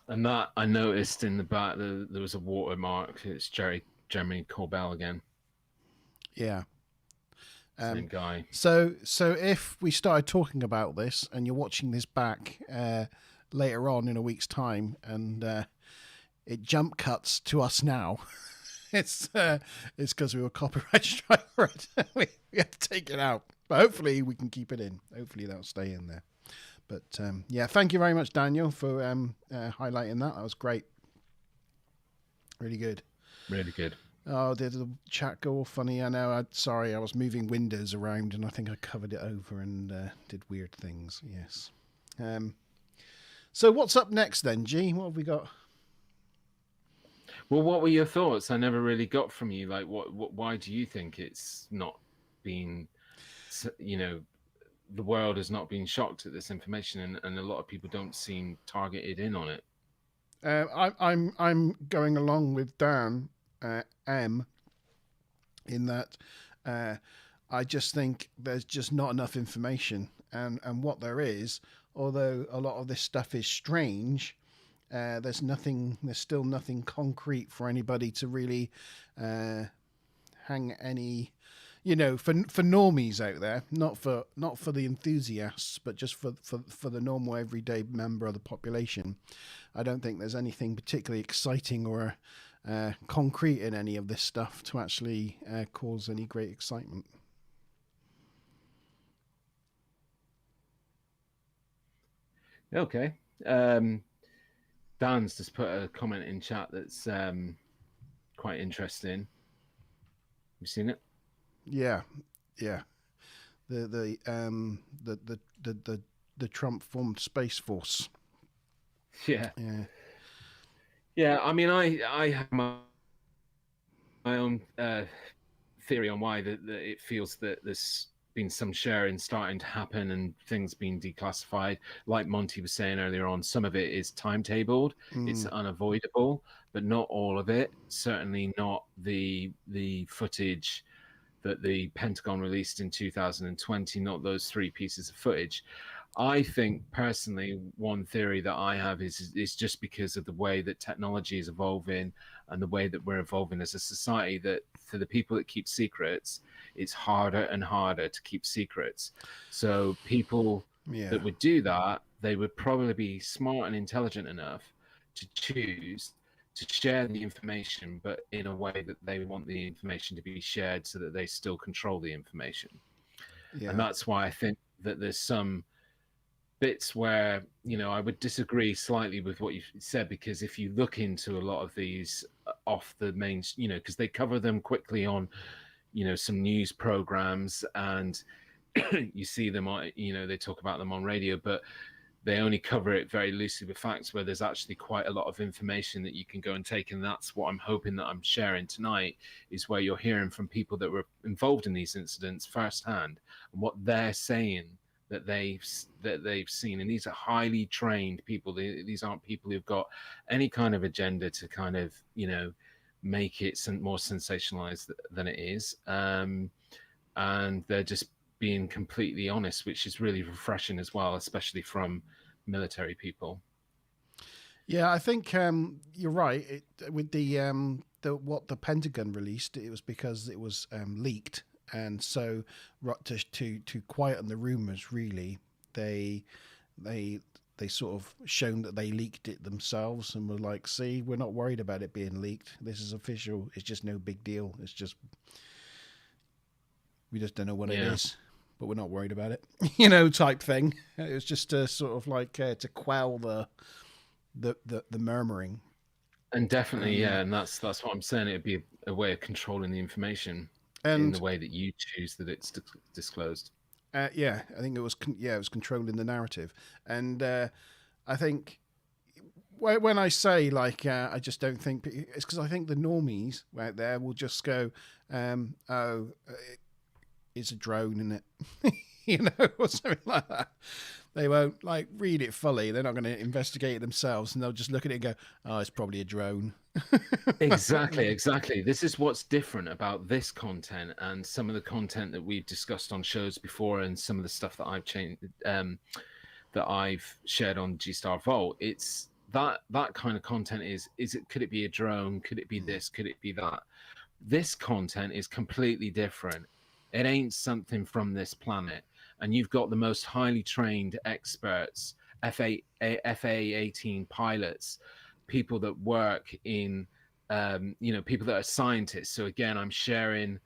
B: And that I noticed in the back, there was a watermark. It's Jeremy Corbell again.
A: Yeah.
B: Same guy.
A: So if we started talking about this and you're watching this back later on in a week's time, and it jump cuts to us now, it's because we were copyright strike for it. we had to take it out, but hopefully we can keep it in. Hopefully that'll stay in there. But yeah, thank you very much, Daniel, for highlighting that. That was great. Really good.
B: Really good.
A: Oh, did the chat go all funny? I know. Sorry, I was moving windows around and I think I covered it over and did weird things. Yes. So what's up next then, G? What have we got?
B: Well, what were your thoughts? I never really got from you. Like, why do you think it's not been, the world has not been shocked at this information, and a lot of people don't seem targeted in on it?
A: I'm going along with Dan M in that I just think there's just not enough information, and what there is, although a lot of this stuff is strange, there's still nothing concrete for anybody to really hang any, for normies out there, not for the enthusiasts, but just for the normal everyday member of the population. I don't think there's anything particularly exciting or concrete in any of this stuff to actually cause any great excitement.
B: Okay. Dan's just put a comment in chat that's quite interesting. You seen it?
A: Yeah. The Trump formed Space Force.
B: Yeah. I mean, I have my own theory on why that it feels that there's been some sharing starting to happen and things being declassified. Like Monte was saying earlier on, some of it is timetabled. It's unavoidable, but not all of it. Certainly not the footage that the Pentagon released in 2020, not those 3 pieces of footage. I think personally, one theory that I have is just because of the way that technology is evolving and the way that we're evolving as a society, that for the people that keep secrets, it's harder and harder to keep secrets. So people that would do that, they would probably be smart and intelligent enough to choose to share the information, but in a way that they want the information to be shared so that they still control the information. And that's why I think that there's some bits where, I would disagree slightly with what you said, because if you look into a lot of these off the main, because they cover them quickly on, some news programs, and you see them on, they talk about them on radio, but they only cover it very loosely with facts, where there's actually quite a lot of information that you can go and take. And that's what I'm hoping that I'm sharing tonight, is where you're hearing from people that were involved in these incidents firsthand and what they're saying that they've seen. And these are highly trained people. These aren't people who've got any kind of agenda to kind of, make it more sensationalized than it is, and they're just being completely honest, which is really refreshing as well, especially from military people.
A: Yeah, I think you're right. With the what the Pentagon released, it was because it was leaked, and so to quieten the rumors, really, they they sort of shown that they leaked it themselves and were like, "See, we're not worried about it being leaked. This is official. It's just no big deal. It's just we just don't know what it is." But we're not worried about it, type thing. It was just to sort of like to quell the murmuring.
B: And definitely, and that's what I'm saying. It'd be a way of controlling the information in the way that you choose that it's disclosed.
A: Yeah, I think it was controlling the narrative, and I think when I say like I just don't think it's because I think the normies out there will just go, "Oh, it's a drone, isn't it?" Or something like that. They won't like read it fully. They're not going to investigate it themselves, and they'll just look at it and go, "Oh, it's probably a drone."
B: Exactly. This is what's different about this content and some of the content that we've discussed on shows before, and some of the stuff that I've changed, that I've shared on G-Star Vault. It's that kind of content is it? Could it be a drone? Could it be this? Could it be that? This content is completely different. It ain't something from this planet. And you've got the most highly trained experts, FA-18 pilots, people that work in, people that are scientists. So again, I'm sharing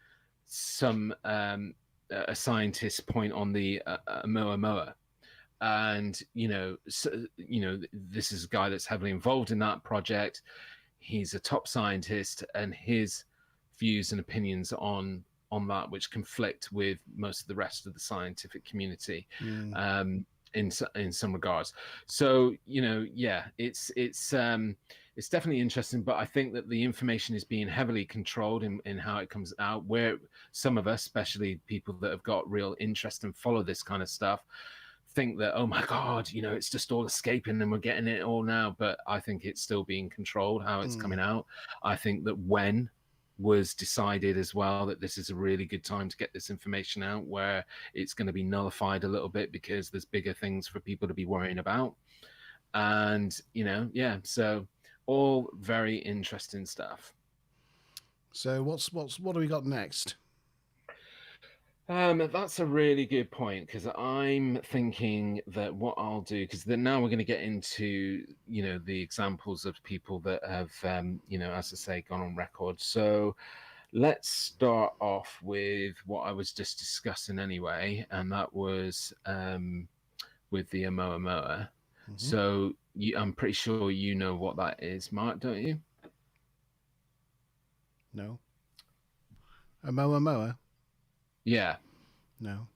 B: some a scientist's point on the Oumuamua. And this is a guy that's heavily involved in that project. He's a top scientist, and his views and opinions on that which conflict with most of the rest of the scientific community in some regards. So it's definitely interesting, but I think that the information is being heavily controlled in how it comes out, where some of us, especially people that have got real interest and follow this kind of stuff, think that, oh my god, it's just all escaping and we're getting it all now. But I think it's still being controlled how it's coming out. I think that when was decided as well that this is a really good time to get this information out, where it's going to be nullified a little bit because there's bigger things for people to be worrying about. And so all very interesting stuff.
A: So what do we got next?
B: That's a really good point, because I'm thinking that what I'll do, because then now we're going to get into the examples of people that have as I say, gone on record. So let's start off with what I was just discussing anyway, and that was with the Oumuamua. So I'm pretty sure you know what that is, Mark, don't you?
A: No. Oumuamua?
B: Yeah.
A: No.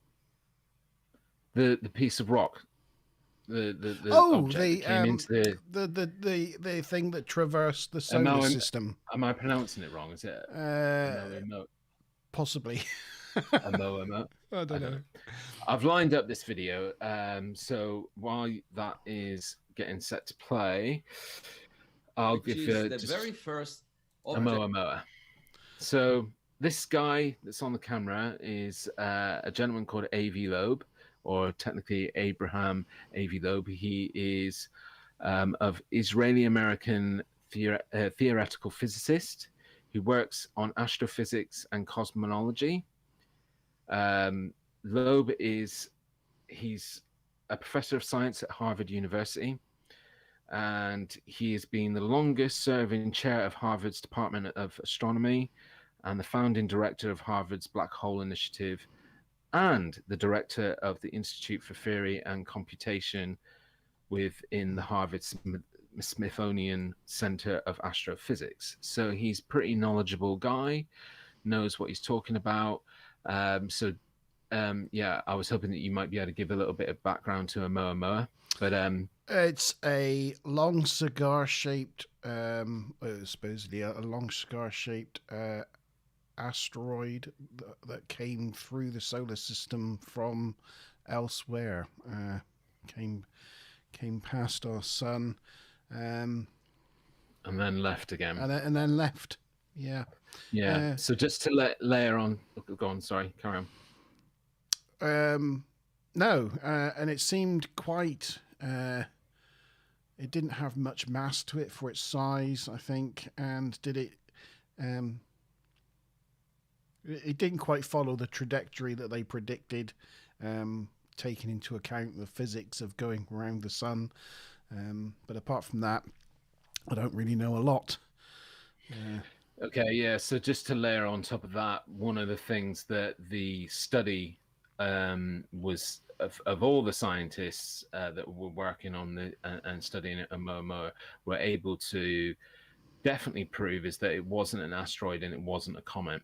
B: The piece of rock. The object that came into
A: the thing that traversed the solar system.
B: Am I pronouncing it wrong? Is it
A: possibly?
B: Oumuamua?
A: I don't know.
B: I've lined up this video, so while that is getting set to play, I'll give you
E: the very first
B: Oumuamua. So this guy that's on the camera is a gentleman called A.V. Loeb, or technically Abraham A.V. Loeb. He is of Israeli-American theoretical physicist who works on astrophysics and cosmology. Loeb he's a professor of science at Harvard University, and he has been the longest serving chair of Harvard's Department of Astronomy, and the founding director of Harvard's Black Hole Initiative, and the director of the Institute for Theory and Computation within the Harvard Smithsonian Center of Astrophysics. So he's a pretty knowledgeable guy, knows what he's talking about. I was hoping that you might be able to give a little bit of background to Oumuamua. But
A: it's a long cigar-shaped, supposedly a long cigar-shaped asteroid that came through the solar system from elsewhere. Came past our sun,
B: and then left again.
A: And then left. Yeah.
B: Yeah. So just to layer on, go on. Sorry, carry on.
A: No, and it seemed quite. It didn't have much mass to it for its size, I think, and did it? It didn't quite follow the trajectory that they predicted, taking into account the physics of going around the sun. But apart from that, I don't really know a lot.
B: Okay, yeah. So just to layer on top of that, one of the things that the study was of all the scientists that were working on the and studying at Oumuamua were able to definitely prove is that it wasn't an asteroid and it wasn't a comet.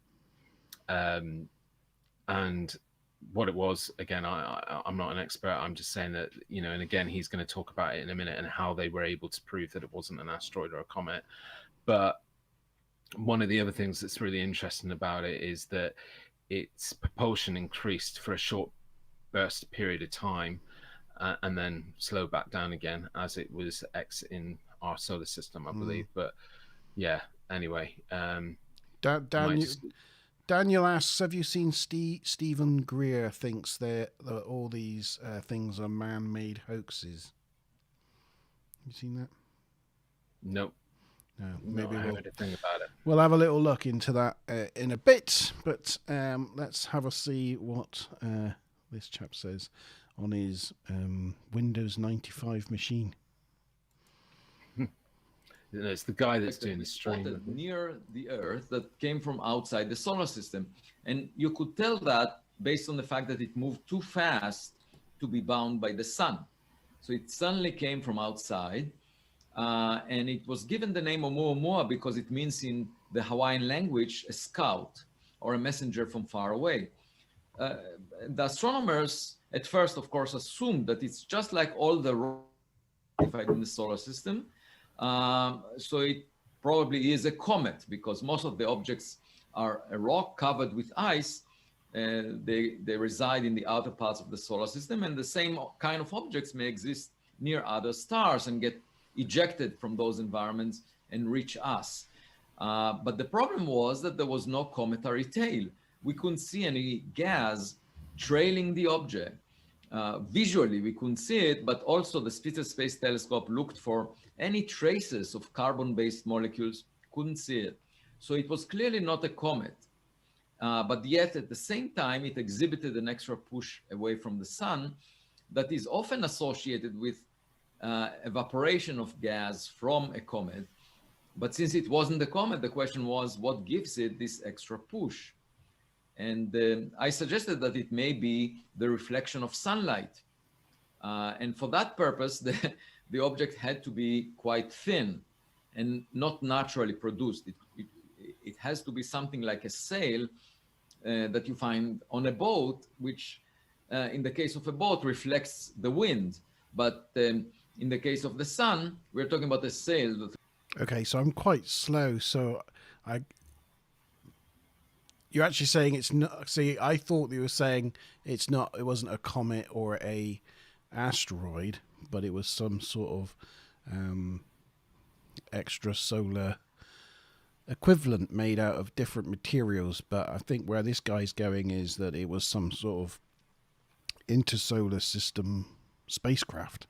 B: And what it was, again, I'm not an expert. I'm just saying that, you know, and again, he's going to talk about it in a minute and how they were able to prove that it wasn't an asteroid or a comet. But one of the other things that's really interesting about it is that its propulsion increased for a short burst period of time and then slowed back down again as it was exiting our solar system, I believe. But yeah, anyway.
A: Daniel asks, have you seen Stephen Greer thinks that all these things are man-made hoaxes? You seen that?
B: Nope.
A: No, maybe
B: I heard a thing about it.
A: We'll have a little look into that in a bit, but let's have a see what this chap says on his Windows 95 machine.
B: It's the guy that's doing the stream.
G: Spotted near the Earth that came from outside the solar system. And you could tell that based on the fact that it moved too fast to be bound by the sun. So it suddenly came from outside, and it was given the name Oumuamua because it means in the Hawaiian language a scout or a messenger from far away. The astronomers at first, of course, assumed that it's just like all the rocks in the solar system. So it probably is a comet because most of the objects are a rock covered with ice. They reside in the outer parts of the solar system, and the same kind of objects may exist near other stars and get ejected from those environments and reach us. But the problem was that there was no cometary tail. We couldn't see any gas trailing the object. Visually, we couldn't see it, but also the Spitzer Space Telescope looked for any traces of carbon-based molecules, couldn't see it. So it was clearly not a comet. But yet, at the same time, it exhibited an extra push away from the sun that is often associated with evaporation of gas from a comet. But since it wasn't a comet, the question was, what gives it this extra push? And I suggested that it may be the reflection of sunlight. And for that purpose, the object had to be quite thin and not naturally produced. It has to be something like a sail that you find on a boat, which in the case of a boat reflects the wind. But in the case of the sun, we're talking about a sail.
A: Okay, so I'm quite slow. So you're actually saying it's not. See, I thought you were saying it's not. It wasn't a comet or a asteroid, but it was some sort of extrasolar equivalent made out of different materials. But I think where this guy's going is that it was some sort of intersolar system spacecraft.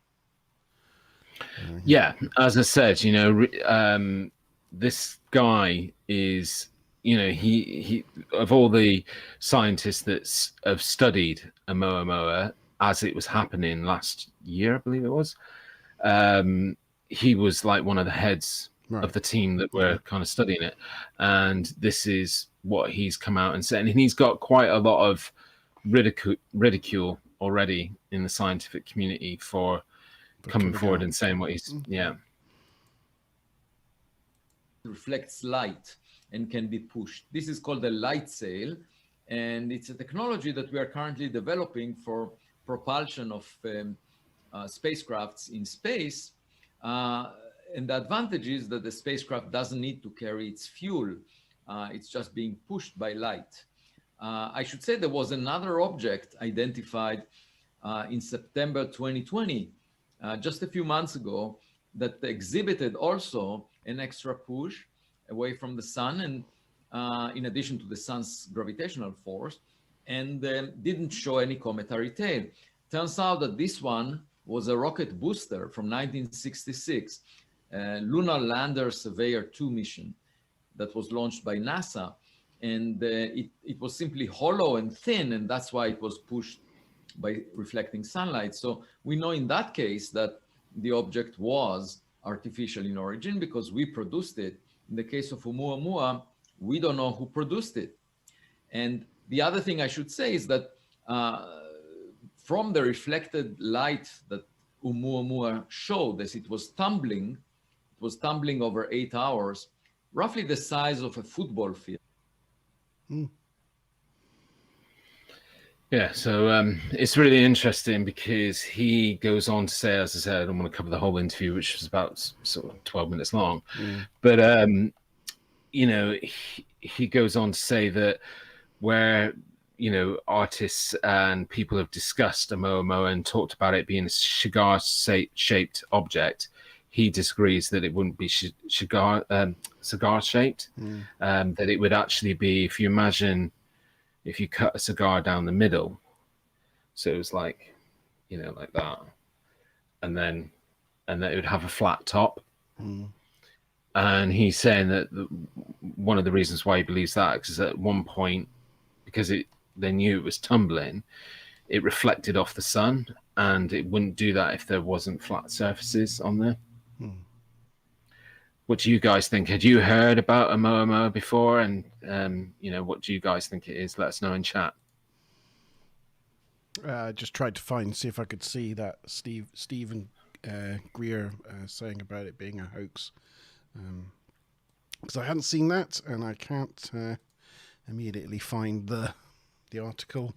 B: Yeah, as I said, you know, this guy is, you know, he of all the scientists that have studied Oumuamua as it was happening last year, I believe it was, he was like one of the heads of the team that were kind of studying it. And this is what he's come out and said. And he's got quite a lot of ridicule already in the scientific community for coming forward and saying what he's,
G: reflects light and can be pushed. This is called a light sail, and it's a technology that we are currently developing for propulsion of spacecrafts in space. And the advantage is that the spacecraft doesn't need to carry its fuel. It's just being pushed by light. I should say there was another object identified in September 2020, just a few months ago, that exhibited also an extra push. away from the sun, and in addition to the sun's gravitational force, and didn't show any cometary tail. Turns out that this one was a rocket booster from 1966, Lunar Lander Surveyor 2 mission that was launched by NASA. And it was simply hollow and thin, and that's why it was pushed by reflecting sunlight. So we know in that case that the object was artificial in origin because we produced it. In the case of Oumuamua, we don't know who produced it. And the other thing I should say is that from the reflected light that Oumuamua showed as it was tumbling over 8 hours, roughly the size of a football field.
B: Yeah, so it's really interesting because he goes on to say, as I said, I don't want to cover the whole interview, which was about sort of 12 minutes long, but you know, he goes on to say that where, you know, artists and people have discussed Oumuamua and talked about it being a cigar-shaped object, he disagrees that it wouldn't be cigar-shaped, that it would actually be, if you imagine, if you cut a cigar down the middle, so it was like, you know, like that, and then it would have a flat top. And he's saying that one of the reasons why he believes that is at one point, because they knew it was tumbling, it reflected off the sun, and it wouldn't do that if there wasn't flat surfaces on there. What do you guys think? Had you heard about Oumuamua before? And, you know, what do you guys think it is? Let us know in chat.
A: I just tried to see if I could see that Stephen Greer saying about it being a hoax. Because I hadn't seen that, and I can't immediately find the article.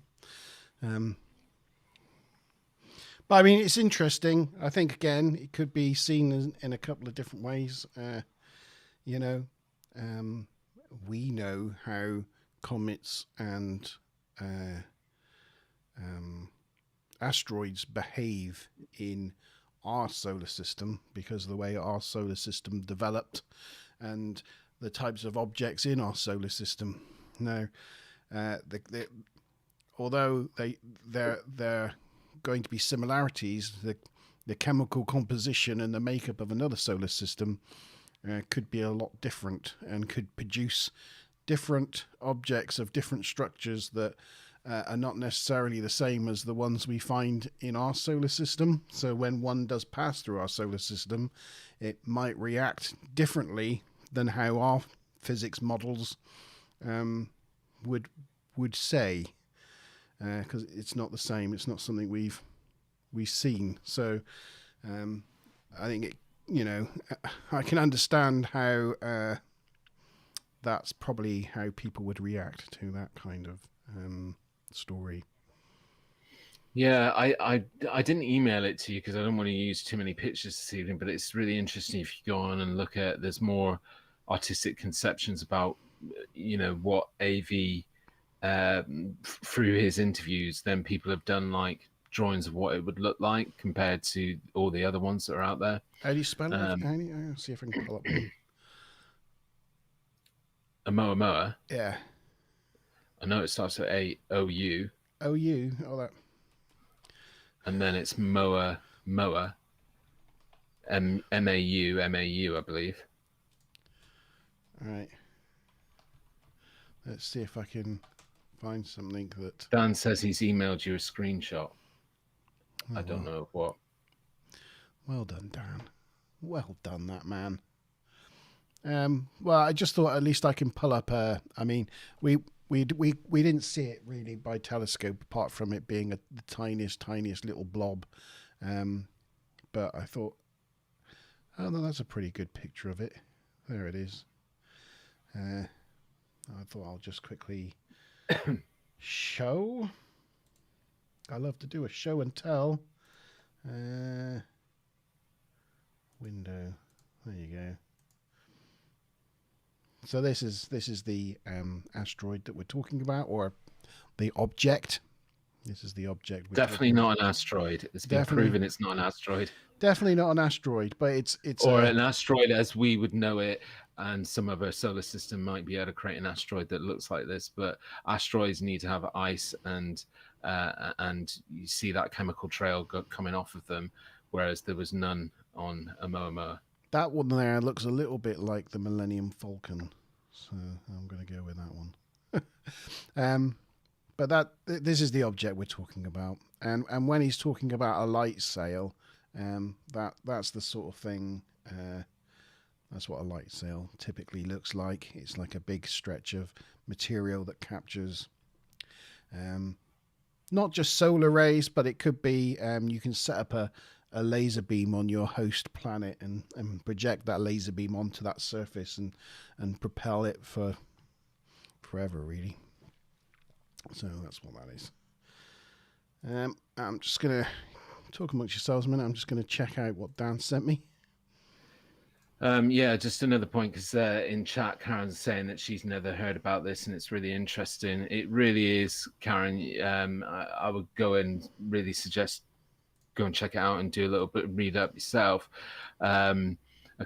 A: But I mean, it's interesting. I think, again, it could be seen in a couple of different ways. You know, we know how comets and asteroids behave in our solar system because of the way our solar system developed and the types of objects in our solar system. Now, although they're going to be similarities, the chemical composition and the makeup of another solar system could be a lot different and could produce different objects of different structures that are not necessarily the same as the ones we find in our solar system. So when one does pass through our solar system, it might react differently than how our physics models would say. Because it's not the same. It's not something we've seen. So I think it, you know, I can understand how that's probably how people would react to that kind of story.
B: Yeah, I didn't email it to you because I don't want to use too many pictures this evening, but it's really interesting if you go on and look at, there's more artistic conceptions about, you know, what AV through his interviews, then people have done like drawings of what it would look like compared to all the other ones that are out there.
A: How do you spell it? I'll see if I can pull up one.
B: Oumuamua.
A: Yeah.
B: I know it starts with A-O-U.
A: O-U. Oh, that.
B: And then it's Moa, M-A-U, I believe.
A: All right. Let's see if I can find something that...
B: Dan says he's emailed you a screenshot. I don't know what.
A: Well done, Dan. Well done, that man. Well, I just thought at least I can pull up. I mean, we didn't see it really by telescope, apart from it being the tiniest little blob. But I thought, oh no, that's a pretty good picture of it. There it is. I thought I'll just quickly show. I love to do a show and tell. Window. There you go. So this is the asteroid that we're talking about, or the object. This is the object.
B: Definitely not an asteroid. It's been proven it's not an asteroid.
A: Definitely not an asteroid, but it's
B: or an asteroid as we would know it and some of our solar system might be able to create an asteroid that looks like this. But asteroids need to have ice, and you see that chemical trail coming off of them, whereas there was none on Oumuamua.
A: That one there looks a little bit like the Millennium Falcon, so I'm going to go with that one. But this is the object we're talking about, and when he's talking about a light sail, that's the sort of thing. That's what a light sail typically looks like. It's like a big stretch of material that captures not just solar rays, but it could be you can set up a laser beam on your host planet and project that laser beam onto that surface and propel it for forever, really. So that's what that is. I'm just going to talk amongst yourselves a minute. I'm just going to check out what Dan sent me.
B: Yeah, just another point, because in chat, Karen's saying that she's never heard about this, and it's really interesting. It really is, Karen. I would go and really suggest go and check it out and do a little bit, read up yourself. A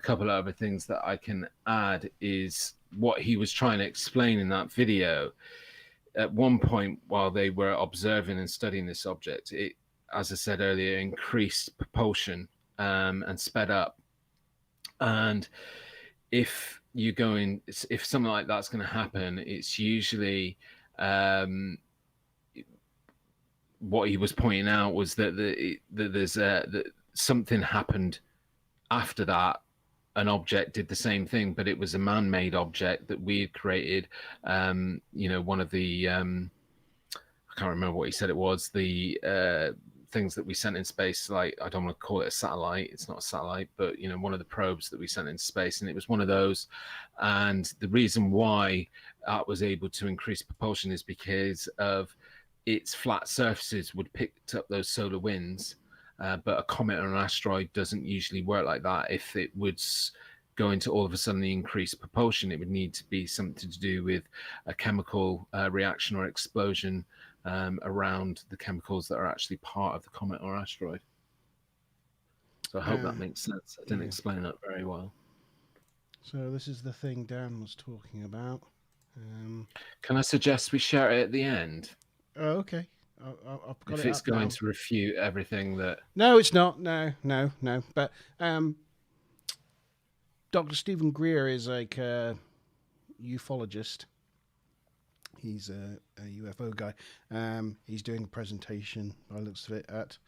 B: couple of other things that I can add is what he was trying to explain in that video. At one point, while they were observing and studying this object, it, as I said earlier, increased propulsion and sped up. And if something like that's going to happen, it's usually what he was pointing out was that that something happened after that. An object did the same thing, but it was a man-made object that we had created. One of the I can't remember what he said it was. The things that we sent in space, like, I don't want to call it a satellite, it's not a satellite, but one of the probes that we sent into space, and it was one of those. And the reason why that was able to increase propulsion is because of its flat surfaces would pick up those solar winds, but a comet or an asteroid doesn't usually work like that. If it would go into all of a sudden increased propulsion, it would need to be something to do with a chemical reaction or explosion around the chemicals that are actually part of the comet or asteroid. So I hope that makes sense. I didn't explain that very well.
A: So this is the thing Dan was talking about.
B: Can I suggest we share it at the end?
A: Oh, okay. I've got
B: if
A: it
B: it's
A: up
B: going
A: now.
B: to refute everything that...
A: No, it's not. No. But Dr. Stephen Greer is like a ufologist. He's a UFO guy. He's doing a presentation, by the looks of it, at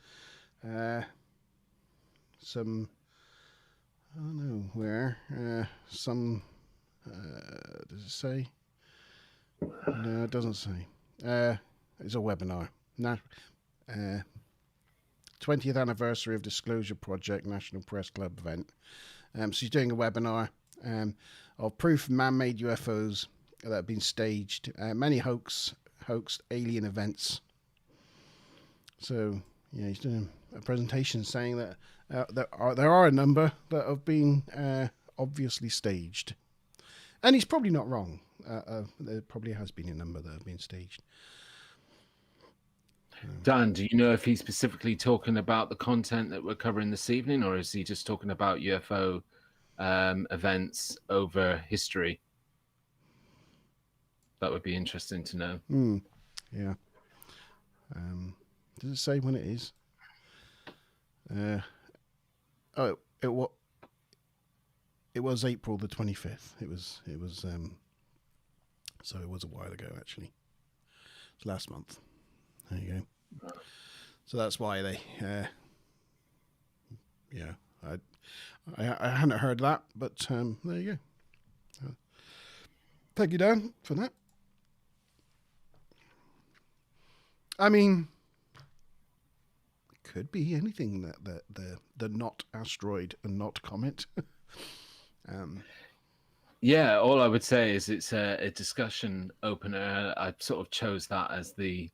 A: some, I don't know where, some, does it say? No, it doesn't say. It's a webinar. 20th anniversary of Disclosure Project National Press Club event. So he's doing a webinar of proof man-made UFOs that have been staged, many hoaxed alien events. So yeah, he's doing a presentation saying that there are a number that have been obviously staged, and he's probably not wrong. There probably has been a number that have been staged.
B: Dan, do you know if he's specifically talking about the content that we're covering this evening, or is he just talking about UFO events over history? That would be interesting to know.
A: Yeah. Does it say when it is? It was April the 25th. It was so it was a while ago, actually. It's last month. There you go. So that's why they I hadn't heard that, but there you go. Thank you, Dan, for that. I mean, it could be anything that the not asteroid and not comet.
B: Yeah, all I would say is it's a discussion opener. I sort of chose that as the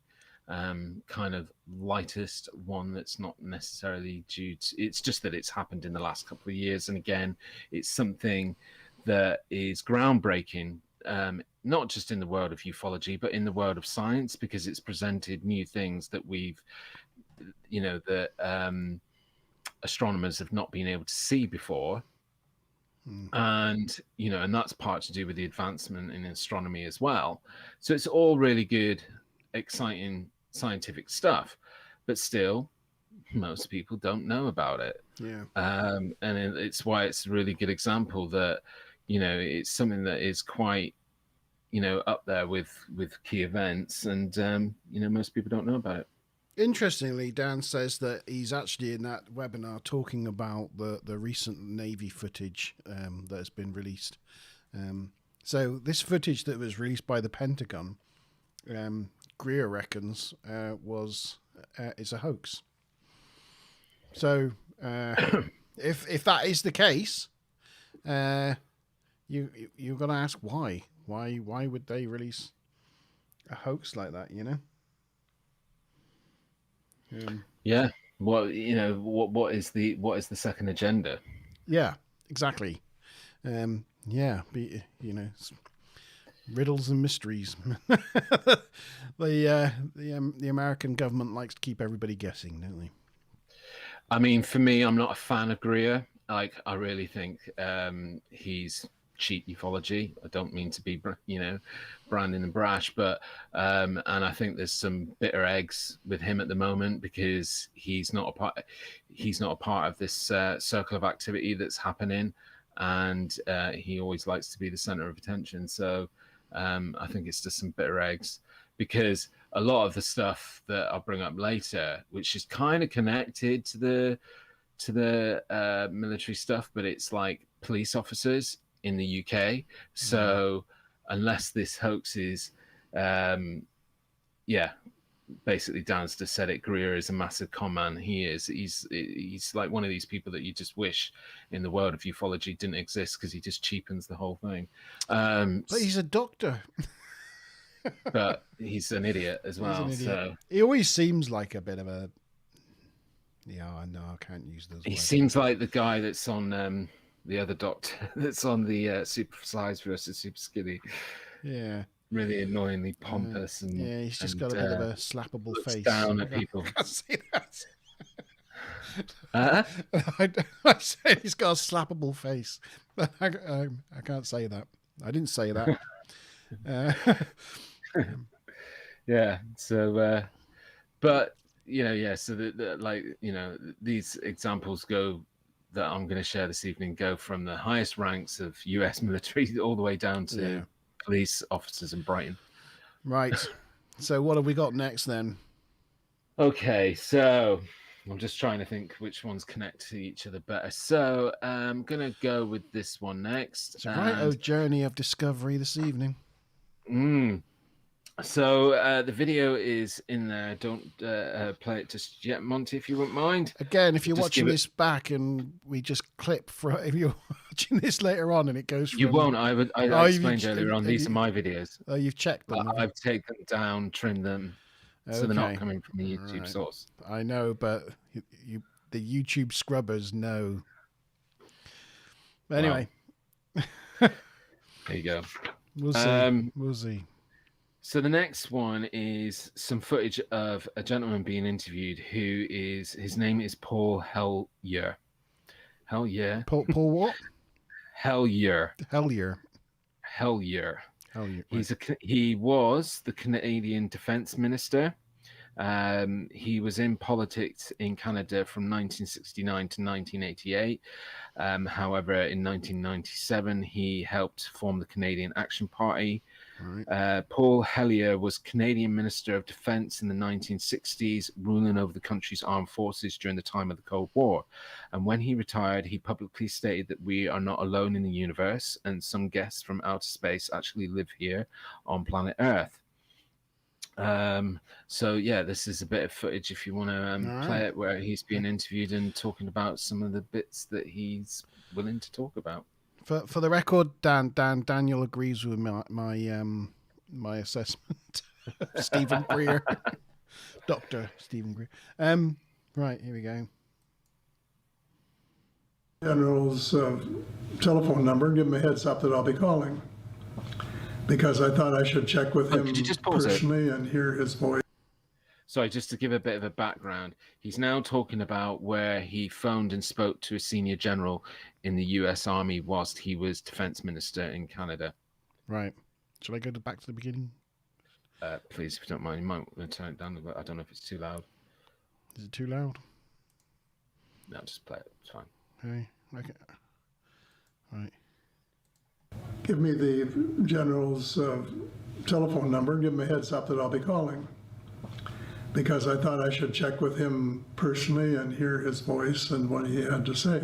B: kind of lightest one that's not necessarily due to... It's just that it's happened in the last couple of years. And again, it's something that is groundbreaking, not just in the world of ufology, but in the world of science, because it's presented new things that we've, that astronomers have not been able to see before. And and that's part to do with the advancement in astronomy as well. So it's all really good, exciting scientific stuff, but still most people don't know about it. And it's why it's a really good example that it's something that is quite up there with key events, and most people don't know about it.
A: Interestingly, Dan says that he's actually in that webinar talking about the recent Navy footage that has been released. So this footage that was released by the Pentagon, Greer reckons, is a hoax. So if that is the case, you're going to ask why? Why would they release a hoax like that?
B: Yeah. Well, what is the second agenda?
A: Yeah, exactly. Riddles and mysteries. The American government likes to keep everybody guessing, don't they?
B: I mean, for me, I'm not a fan of Greer. Like, I really think he's cheap ufology. I don't mean to be, branding and brash, but and I think there's some bitter eggs with him at the moment because he's not a part of this circle of activity that's happening, and he always likes to be the center of attention. So I think it's just some bitter eggs, because a lot of the stuff that I'll bring up later, which is kind of connected to the military stuff, but it's like police officers in the UK. So unless this hoax is, basically Dan's just said it, Greer is a massive con man. He's like one of these people that you just wish in the world of ufology didn't exist, because he just cheapens the whole thing.
A: But he's a doctor.
B: But he's an idiot as well. So
A: he always seems like a bit of a... Yeah, I know I can't use those words.
B: He seems like the guy that's on the other doctor that's on the super size versus super skinny.
A: Yeah.
B: Really annoyingly pompous. And
A: he's just got a bit of a slappable face.
B: Down at people.
A: I can't say that.
B: I
A: said he's got a slappable face. I can't say that. I didn't say that.
B: Yeah. So, but so these examples that I'm going to share this evening go from the highest ranks of US military all the way down to police officers in Brighton.
A: Right. So what have we got next then?
B: Okay, so I'm just trying to think which ones connect to each other better. So I'm going to go with this one next.
A: It's a right journey of discovery this evening.
B: So the video is in there. Don't play it just yet, Monty, if you wouldn't mind.
A: Again, if you're watching this back and we just clip if you're watching this later on and it goes from...
B: You won't. I explained earlier on, these are my videos.
A: Oh, you've checked them.
B: I've taken them down, trimmed them, so they're not coming from the YouTube source.
A: I know, but the YouTube scrubbers know. But anyway.
B: There you go.
A: We'll see. We'll see.
B: So the next one is some footage of a gentleman being interviewed his name is Paul Hellyer. Hellyer.
A: Paul what?
B: Hellyer.
A: Hellyer.
B: Hellyer.
A: Hellyer.
B: He was the Canadian Defense Minister. He was in politics in Canada from 1969 to 1988. However, in 1997, he helped form the Canadian Action Party. Right. Paul Hellyer was Canadian Minister of Defense in the 1960s, ruling over the country's armed forces during the time of the Cold War. And when he retired, he publicly stated that we are not alone in the universe, and some guests from outer space actually live here on planet Earth. So this is a bit of footage if you want to play it, where he's being interviewed and talking about some of the bits that he's willing to talk about.
A: For the record, Daniel agrees with my assessment. Stephen Greer, Dr. Stephen Greer. Right, here we go.
H: General's telephone number, give him a heads up that I'll be calling, because I thought I should check with him personally and hear his voice.
B: Sorry, just to give a bit of a background, he's now talking about where he phoned and spoke to a senior general in the US Army whilst he was defense minister in Canada.
A: Right. Shall I go back to the beginning?
B: Please, if you don't mind, you might want to turn it down, but I don't know if it's too loud.
A: Is it too loud?
B: No, just play it. It's fine.
A: Okay. Okay. Right.
H: Give me the general's telephone number and give him a heads up that I'll be calling. Because I thought I should check with him personally and hear his voice and what he had to say.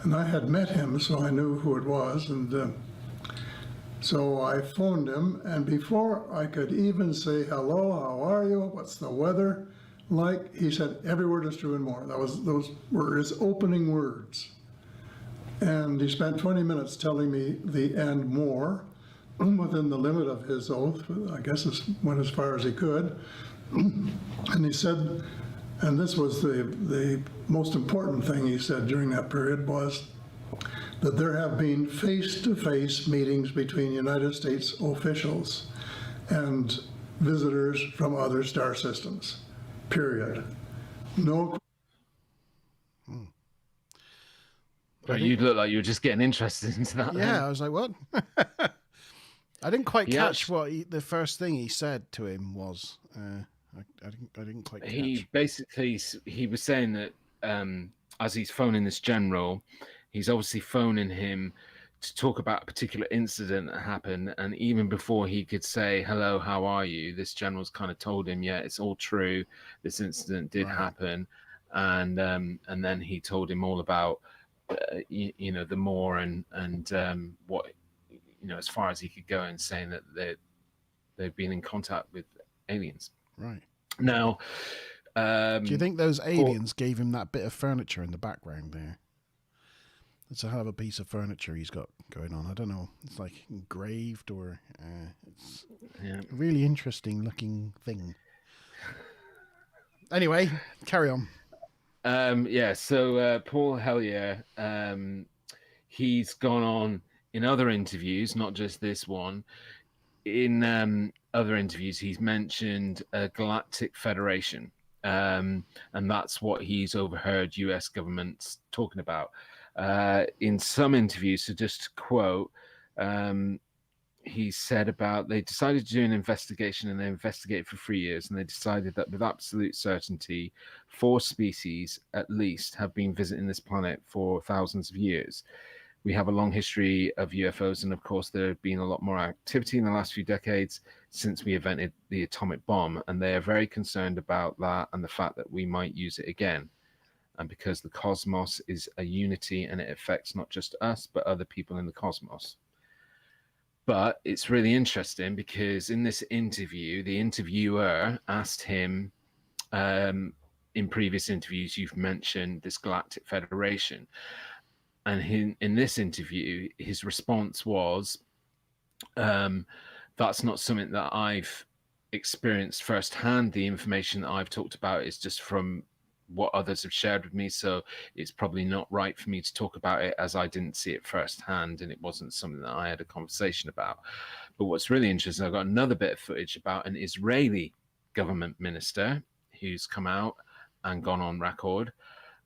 H: And I had met him, so I knew who it was. And so I phoned him, and before I could even say, hello, how are you? What's the weather like? He said, every word is true and more. Those were his opening words. And he spent 20 minutes telling me the and more within the limit of his oath. I guess it went as far as he could. And he said, and this was the most important thing he said during that period, was that there have been face-to-face meetings between United States officials and visitors from other star systems, period. No.
B: Well, you look like you were just getting interested into that.
A: Yeah, I was like, what? I didn't quite
B: He
A: catch what the first thing he said to him was. I didn't quite catch.
B: He was saying that as he's phoning this general, he's obviously phoning him to talk about a particular incident that happened, and even before he could say hello, how are you, this general's kind of told him, yeah, it's all true, this incident did happen, and then he told him all about the more and what, as far as he could go, in saying that they've been in contact with aliens.
A: Right.
B: Now,
A: do you think those aliens gave him that bit of furniture in the background there? It's a hell of a piece of furniture he's got going on. I don't know. It's like engraved or it's a really interesting looking thing. Anyway, carry on.
B: So Paul Hellyer, he's gone on in other interviews, not just this one. In other interviews, he's mentioned a galactic federation, and that's what he's overheard US governments talking about. In some interviews, so just to quote, he said about they decided to do an investigation, and they investigated for 3 years, and they decided that with absolute certainty 4 species at least have been visiting this planet for thousands of years. We have a long history of UFOs, and of course there have been a lot more activity in the last few decades since we invented the atomic bomb, and they are very concerned about that and the fact that we might use it again. And because the cosmos is a unity and it affects not just us, but other people in the cosmos. But it's really interesting because in this interview, the interviewer asked him, in previous interviews, you've mentioned this Galactic Federation. And in this interview, his response was, that's not something that I've experienced firsthand. The information that I've talked about is just from what others have shared with me, so it's probably not right for me to talk about it, as I didn't see it firsthand and it wasn't something that I had a conversation about. But what's really interesting, I've got another bit of footage about an Israeli government minister who's come out and gone on record,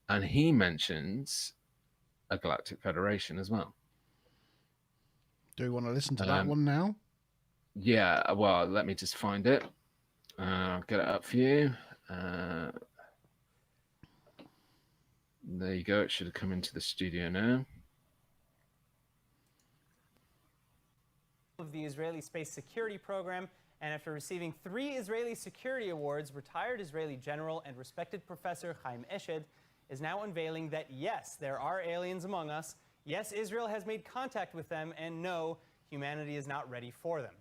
B: and he mentions a galactic federation as well.
A: Do you want to listen to that one now?
B: Yeah, well, let me just find it. I'll get it up for you. There you go. It should have come into the studio now.
I: Of the Israeli space security program, and after receiving 3 Israeli security awards, retired Israeli general and respected professor Chaim Eshed is now unveiling that yes, there are aliens among us, yes, Israel has made contact with them, and no, humanity is not ready for them.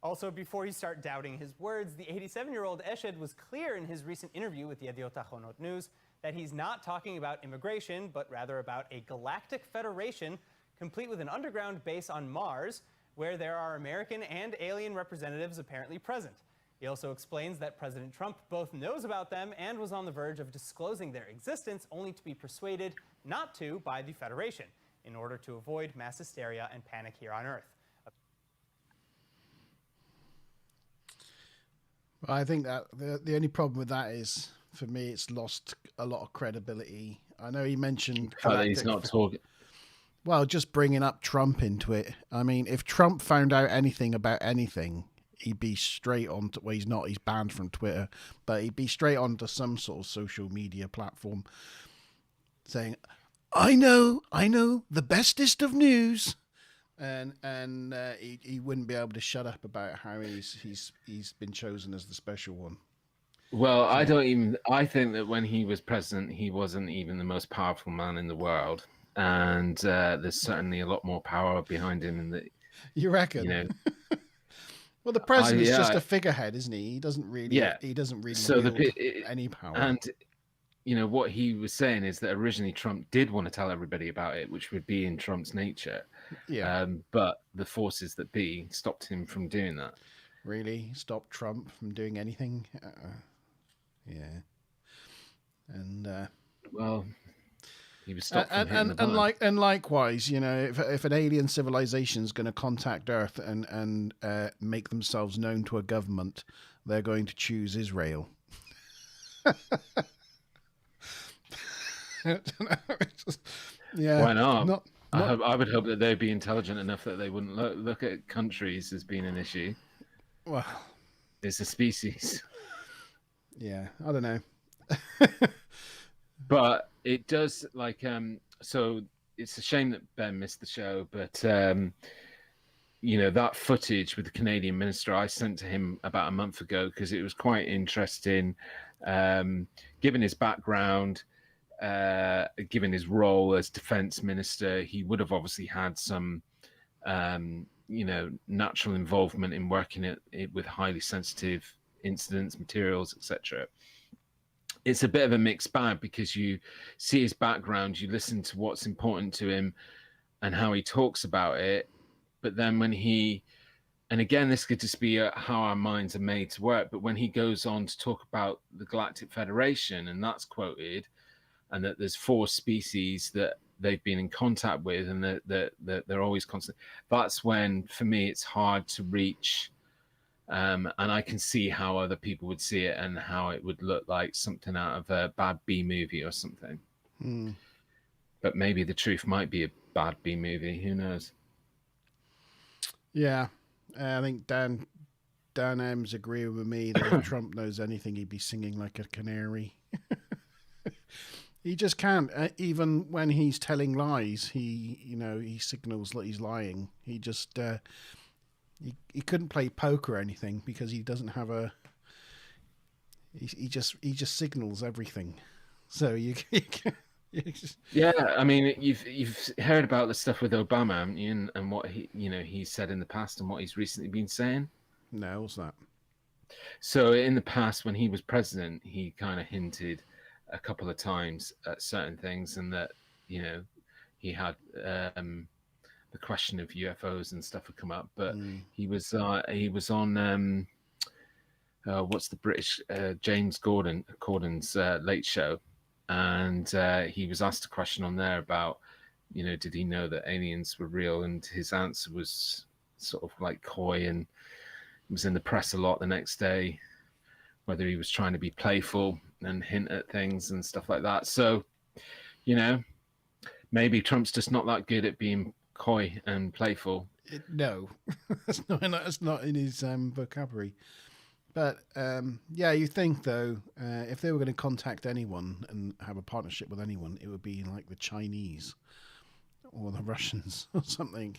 I: Also, before you start doubting his words, the 87-year-old Eshed was clear in his recent interview with Yediot Ahronot News that he's not talking about immigration, but rather about a galactic federation complete with an underground base on Mars, where there are American and alien representatives apparently present. He also explains that President Trump both knows about them and was on the verge of disclosing their existence, only to be persuaded not to by the Federation, in order to avoid mass hysteria and panic here on Earth.
A: I think that the only problem with that is, for me, it's lost a lot of credibility. I know he mentioned
B: That he's not talking.
A: Well, just bringing up Trump into it. I mean, if Trump found out anything about anything, he'd be straight on to, well, he's not, he's banned from Twitter, but he'd be straight onto some sort of social media platform saying, I know the bestest of news. And he wouldn't be able to shut up about how he's been chosen as the special one.
B: Well, I think that when he was president, he wasn't even the most powerful man in the world. And there's certainly a lot more power behind him.
A: You reckon?
B: You know,
A: well, the president's just a figurehead, isn't he? He doesn't really.
B: Yeah.
A: He doesn't really
B: So
A: wield any power.
B: And you know what he was saying is that originally Trump did want to tell everybody about it, which would be in Trump's nature.
A: Yeah.
B: But the forces that be stopped him from doing that.
A: Really, stopped Trump from doing anything? Yeah. And
B: well. He was stopped from hitting the button.
A: And likewise, you know, if an alien civilization is going to contact Earth and make themselves known to a government, they're going to choose Israel. Yeah.
B: Why not? I would hope that they'd be intelligent enough that they wouldn't look at countries as being an issue.
A: Well,
B: it's a species.
A: Yeah, I don't know.
B: But it does, like, so it's a shame that Ben missed the show, but you know, that footage with the Canadian minister I sent to him about a month ago because it was quite interesting, given his background, given his role as defense minister. He would have obviously had some you know, natural involvement in working it with highly sensitive incidents, materials, etc. It's a bit of a mixed bag because you see his background, you listen to what's important to him and how he talks about it, but then when he, and again, this could just be how our minds are made to work, but when he goes on to talk about the Galactic Federation, and that's quoted, and that there's 4 species that they've been in contact with, and that they're always constant. That's when, for me, it's hard to reach, and I can see how other people would see it and how it would look like something out of a bad B movie or something. But maybe the truth might be a bad B movie. Who knows?
A: Yeah, I think Dan M's agreeing with me that if Trump knows anything, he'd be singing like a canary. He just can't. Even when he's telling lies, he signals that he's lying. He just he couldn't play poker or anything because he doesn't have a. He just signals everything. So you
B: yeah, I mean, you've heard about the stuff with Obama, haven't you? And what he said in the past and what he's recently been saying.
A: No, what's that?
B: So in the past, when he was president, he kind of hinted a couple of times at certain things, and that he had the question of UFOs and stuff had come up, but he was on what's the British James Corden's Late Show, and he was asked a question on there about did he know that aliens were real, and his answer was sort of like coy, and it was in the press a lot the next day, whether he was trying to be playful and hint at things and stuff like that. So, maybe Trump's just not that good at being coy and playful.
A: No, that's not in his vocabulary. But yeah, you think though, if they were going to contact anyone and have a partnership with anyone, it would be like the Chinese or the Russians or something,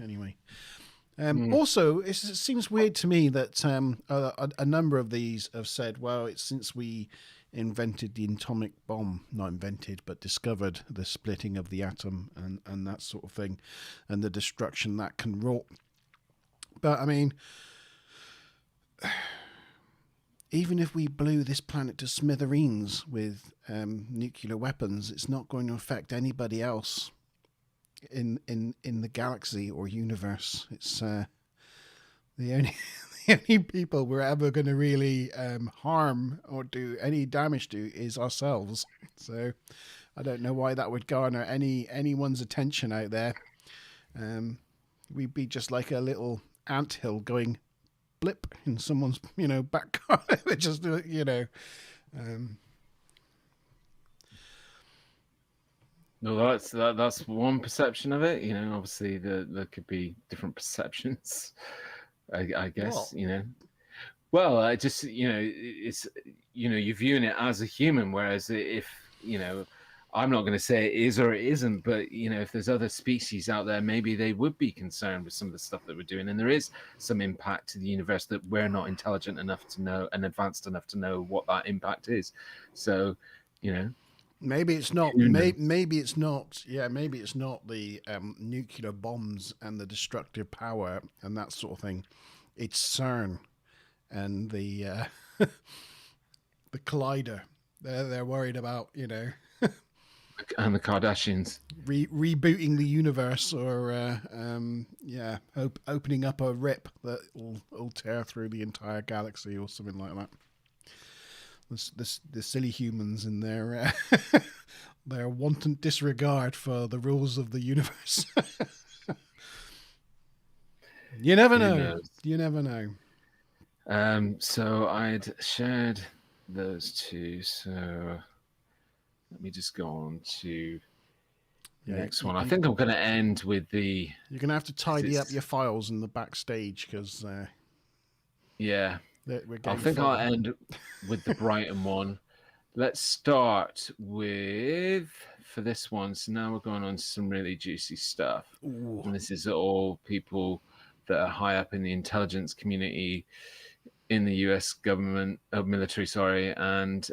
A: anyway. Also, it seems weird to me that a number of these have said, well, it's since we invented the atomic bomb, not invented, but discovered the splitting of the atom and that sort of thing, and the destruction that can wrought. But I mean, even if we blew this planet to smithereens with nuclear weapons, it's not going to affect anybody else in the galaxy or universe. It's the only people we're ever going to really harm or do any damage to is ourselves. So I don't know why that would garner anyone's attention out there. We'd be just like a little anthill going blip in someone's, back garden. They just,
B: No, that's one perception of it. Obviously there could be different perceptions. I guess. Well, I just it's you're viewing it as a human, whereas if I'm not going to say it is or it isn't, but if there's other species out there, maybe they would be concerned with some of the stuff that we're doing, and there is some impact to the universe that we're not intelligent enough to know and advanced enough to know what that impact is. So,
A: maybe it's not. Maybe it's not. Yeah, maybe it's not the nuclear bombs and the destructive power and that sort of thing. It's CERN and the the collider. They're worried about
B: and the Kardashians
A: rebooting the universe, or opening up a rip that will tear through the entire galaxy or something like that. The silly humans in their their wanton disregard for the rules of the universe. You never know. You never know.
B: So I'd shared those two. So let me just go on to the next one. I think I'm going to end with the...
A: You're going to have to tidy up your files in the backstage because...
B: yeah. I think I'll end with the Brighton one. Let's start with... For this one, so now we're going on to some really juicy stuff. Ooh. And this is all people that are high up in the intelligence community in the US government, military, sorry, and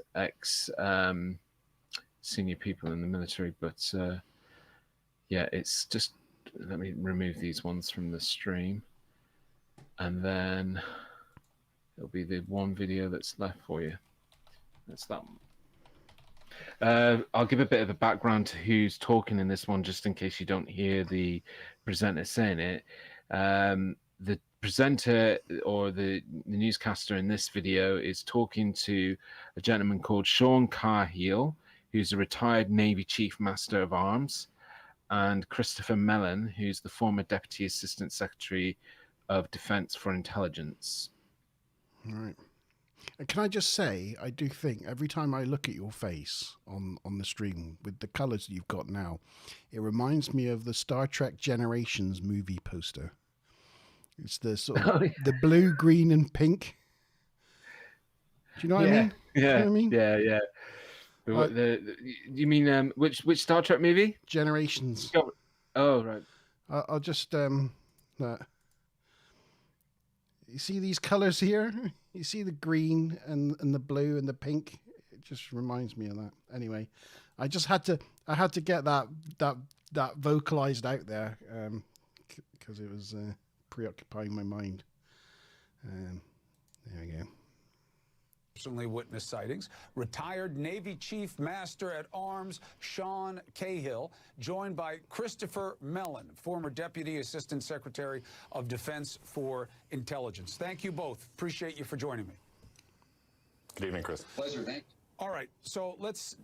B: senior people in the military. But it's just, let me remove these ones from the stream. And then it'll be the one video that's left for you. That's that one. I'll give a bit of a background to who's talking in this one, just in case you don't hear the presenter saying it. The presenter or the newscaster in this video is talking to a gentleman called Sean Cahill, who's a retired Navy Chief Master of Arms, and Christopher Mellon, who's the former Deputy Assistant Secretary of Defense for Intelligence.
A: All right. And can I just say, I do think every time I look at your face on the stream with the colours that you've got now, it reminds me of the Star Trek Generations movie poster. It's the sort of the blue, green, and pink. Do you know what I mean?
B: Yeah,
A: you know what I mean?
B: Yeah. You mean which Star Trek movie?
A: Generations.
B: Oh, right.
A: I'll just you see these colours here? You see the green and the blue and the pink? It just reminds me of that. Anyway, I had to get that vocalized out there because it was preoccupying my mind. There we go.
J: Personally witnessed sightings. Retired Navy Chief Master at Arms Sean Cahill, joined by Christopher Mellon, former Deputy Assistant Secretary of Defense for Intelligence. Thank you both. Appreciate you for joining me.
K: Good evening, Chris.
J: Pleasure. Thank you. All right, so let's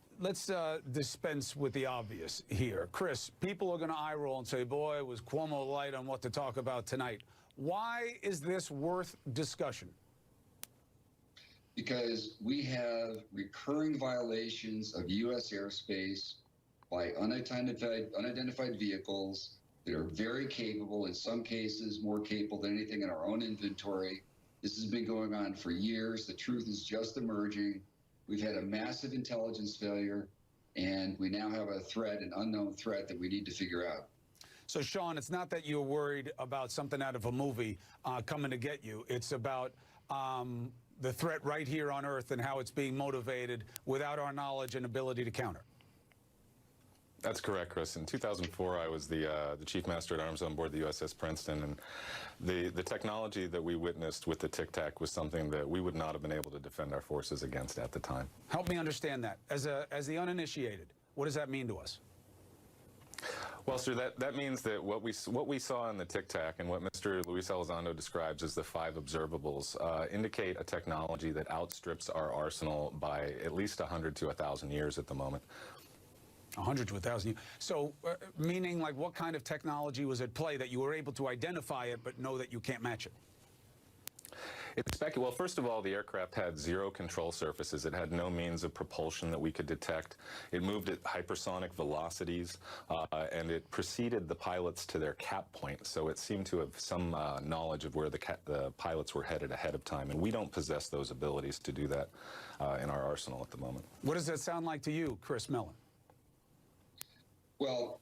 J: dispense with the obvious here. Chris, people are going to eye roll and say, boy, was Cuomo light on what to talk about tonight. Why is this worth discussion?
L: Because we have recurring violations of U.S. airspace by unidentified vehicles that are very capable, in some cases more capable than anything in our own inventory. This has been going on for years. The truth is just emerging. We've had a massive intelligence failure, and we now have a threat, an unknown threat that we need to figure out.
J: So, Sean, it's not that you're worried about something out of a movie coming to get you. It's about the threat right here on Earth and how it's being motivated without our knowledge and ability to counter.
K: That's correct, Chris. In 2004, I was the Chief Master at Arms on board the USS Princeton, and the technology that we witnessed with the Tic Tac was something that we would not have been able to defend our forces against at the time.
J: Help me understand that. As the uninitiated, what does that mean to us?
K: Well, sir, that means that what we saw in the Tic Tac and what Mr. Luis Elizondo describes as the 5 observables indicate a technology that outstrips our arsenal by at least 100 to 1,000 years at the moment.
J: 100 to 1,000 years. So, meaning, like, what kind of technology was at play that you were able to identify it but know that you can't match it?
K: Well, first of all, the aircraft had 0 control surfaces. It had no means of propulsion that we could detect. It moved at hypersonic velocities, and it preceded the pilots to their cap point. So it seemed to have some knowledge of where the pilots were headed ahead of time. And we don't possess those abilities to do that in our arsenal at the moment.
J: What does that sound like to you, Chris Mellon?
L: Well,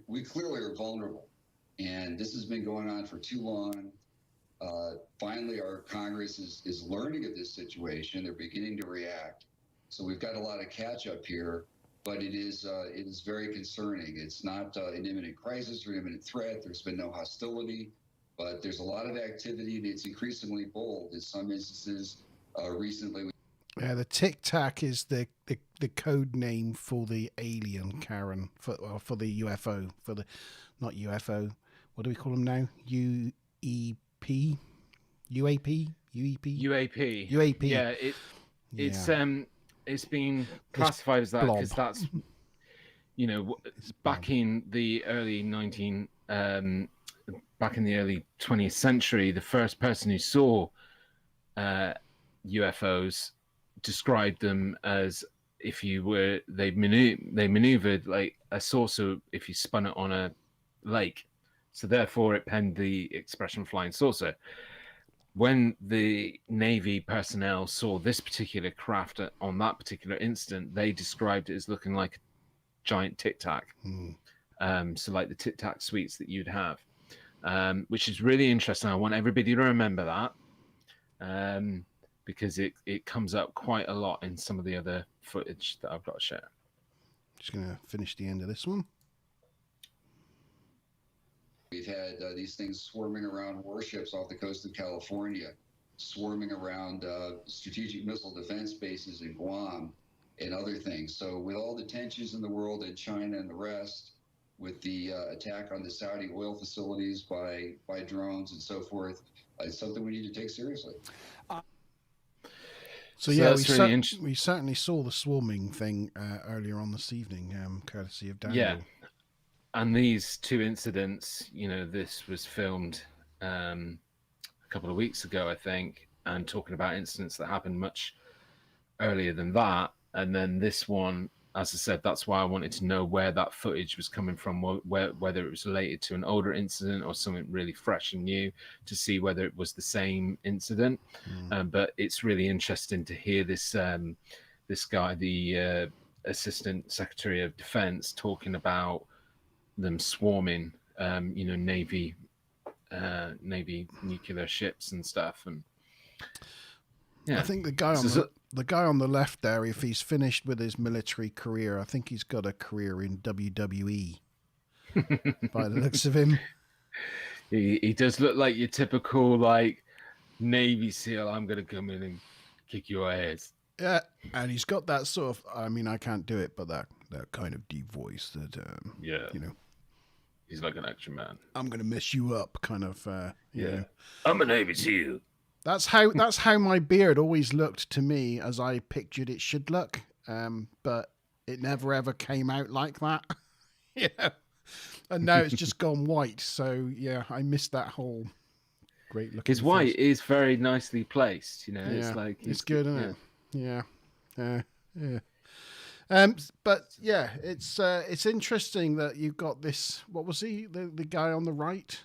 L: we clearly are vulnerable, and this has been going on for too long. Finally, our Congress is learning of this situation. They're beginning to react. So we've got a lot of catch up here, but it is very concerning. It's not an imminent crisis or imminent threat. There's been no hostility, but there's a lot of activity, and it's increasingly bold. In some instances, recently.
A: Yeah, the Tic Tac is the code name for the alien, Karen, for the UFO, not UFO. What do we call them now? UEP. UAP? UAP.
B: Yeah, it's been classified as that because that's, you know, back in the early 20th century, the first person who saw UFOs described them as they maneuvered like a saucer if you spun it on a lake. So therefore it penned the expression flying saucer. When the Navy personnel saw this particular craft on that particular incident, they described it as looking like a giant Tic Tac. So like the Tic Tac sweets that you'd have, which is really interesting. I want everybody to remember that because it comes up quite a lot in some of the other footage that I've got to share.
A: Just going to finish the end of this one.
L: We've had these things swarming around warships off the coast of California, swarming around strategic missile defense bases in Guam and other things. So with all the tensions in the world in China and the rest, with the attack on the Saudi oil facilities by drones and so forth, it's something we need to take seriously.
A: So yeah, we certainly saw the swarming thing earlier on this evening, courtesy of Daniel.
B: Yeah. And these two incidents, you know, this was filmed a couple of weeks ago, I think, and talking about incidents that happened much earlier than that. And then this one, as I said, that's why I wanted to know where that footage was coming from, whether it was related to an older incident or something really fresh and new, to see whether it was the same incident. But it's really interesting to hear this this guy, the Assistant Secretary of Defense, talking about them swarming, you know, Navy nuclear ships and stuff. And yeah,
A: I think the guy on the left there, if he's finished with his military career, I think he's got a career in WWE by the looks of him.
B: He does look like your typical like Navy SEAL. I'm gonna come in and kick your ass.
A: Yeah, and he's got that sort of, I mean, I can't do it, but that kind of deep voice that,
B: yeah,
A: you know,
B: he's like an action man.
A: I'm going to mess you up kind of, you know.
B: I'm a Navy SEAL.
A: That's how my beard always looked to me as I pictured it should look. But it never ever came out like that. Yeah. And now it's just gone white. So yeah, I missed that whole great looking.
B: His white is very nicely placed, you know.
A: Yeah.
B: It's like
A: it's good, isn't it? Yeah. Yeah. But yeah, it's interesting that you've got this. What was he? The guy on the right?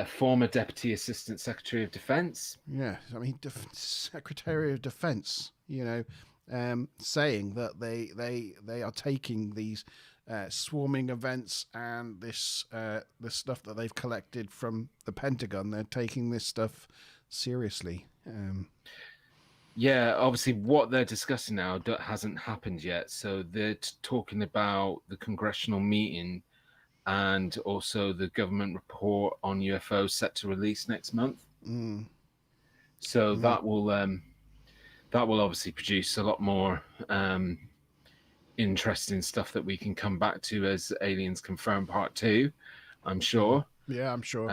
B: Former Deputy Assistant Secretary of Defense.
A: Yeah, I mean, Secretary of Defense. You know, saying that they are taking these swarming events and this the stuff that they've collected from the Pentagon. They're taking this stuff seriously.
B: Yeah, obviously what they're discussing now hasn't happened yet. So they're talking about the congressional meeting and also the government report on UFOs set to release next month. So that will obviously produce a lot more interesting stuff that we can come back to as Aliens Confirmed Part 2, I'm sure.
A: Yeah, I'm sure.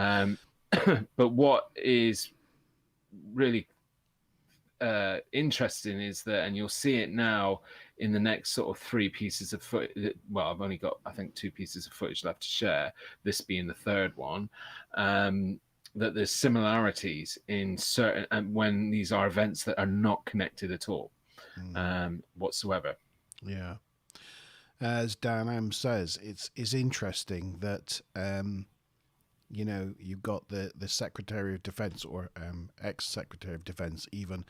B: But what is really interesting is that, and you'll see it now in the next sort of 3 pieces of footage. Well, I've only got, I think, 2 pieces of footage left to share, this being the third one. that there's similarities in certain, and when these are events that are not connected at all, whatsoever.
A: Yeah. As Dan M says, it's interesting that you know, you've got the Secretary of Defense, or ex-Secretary of Defense even,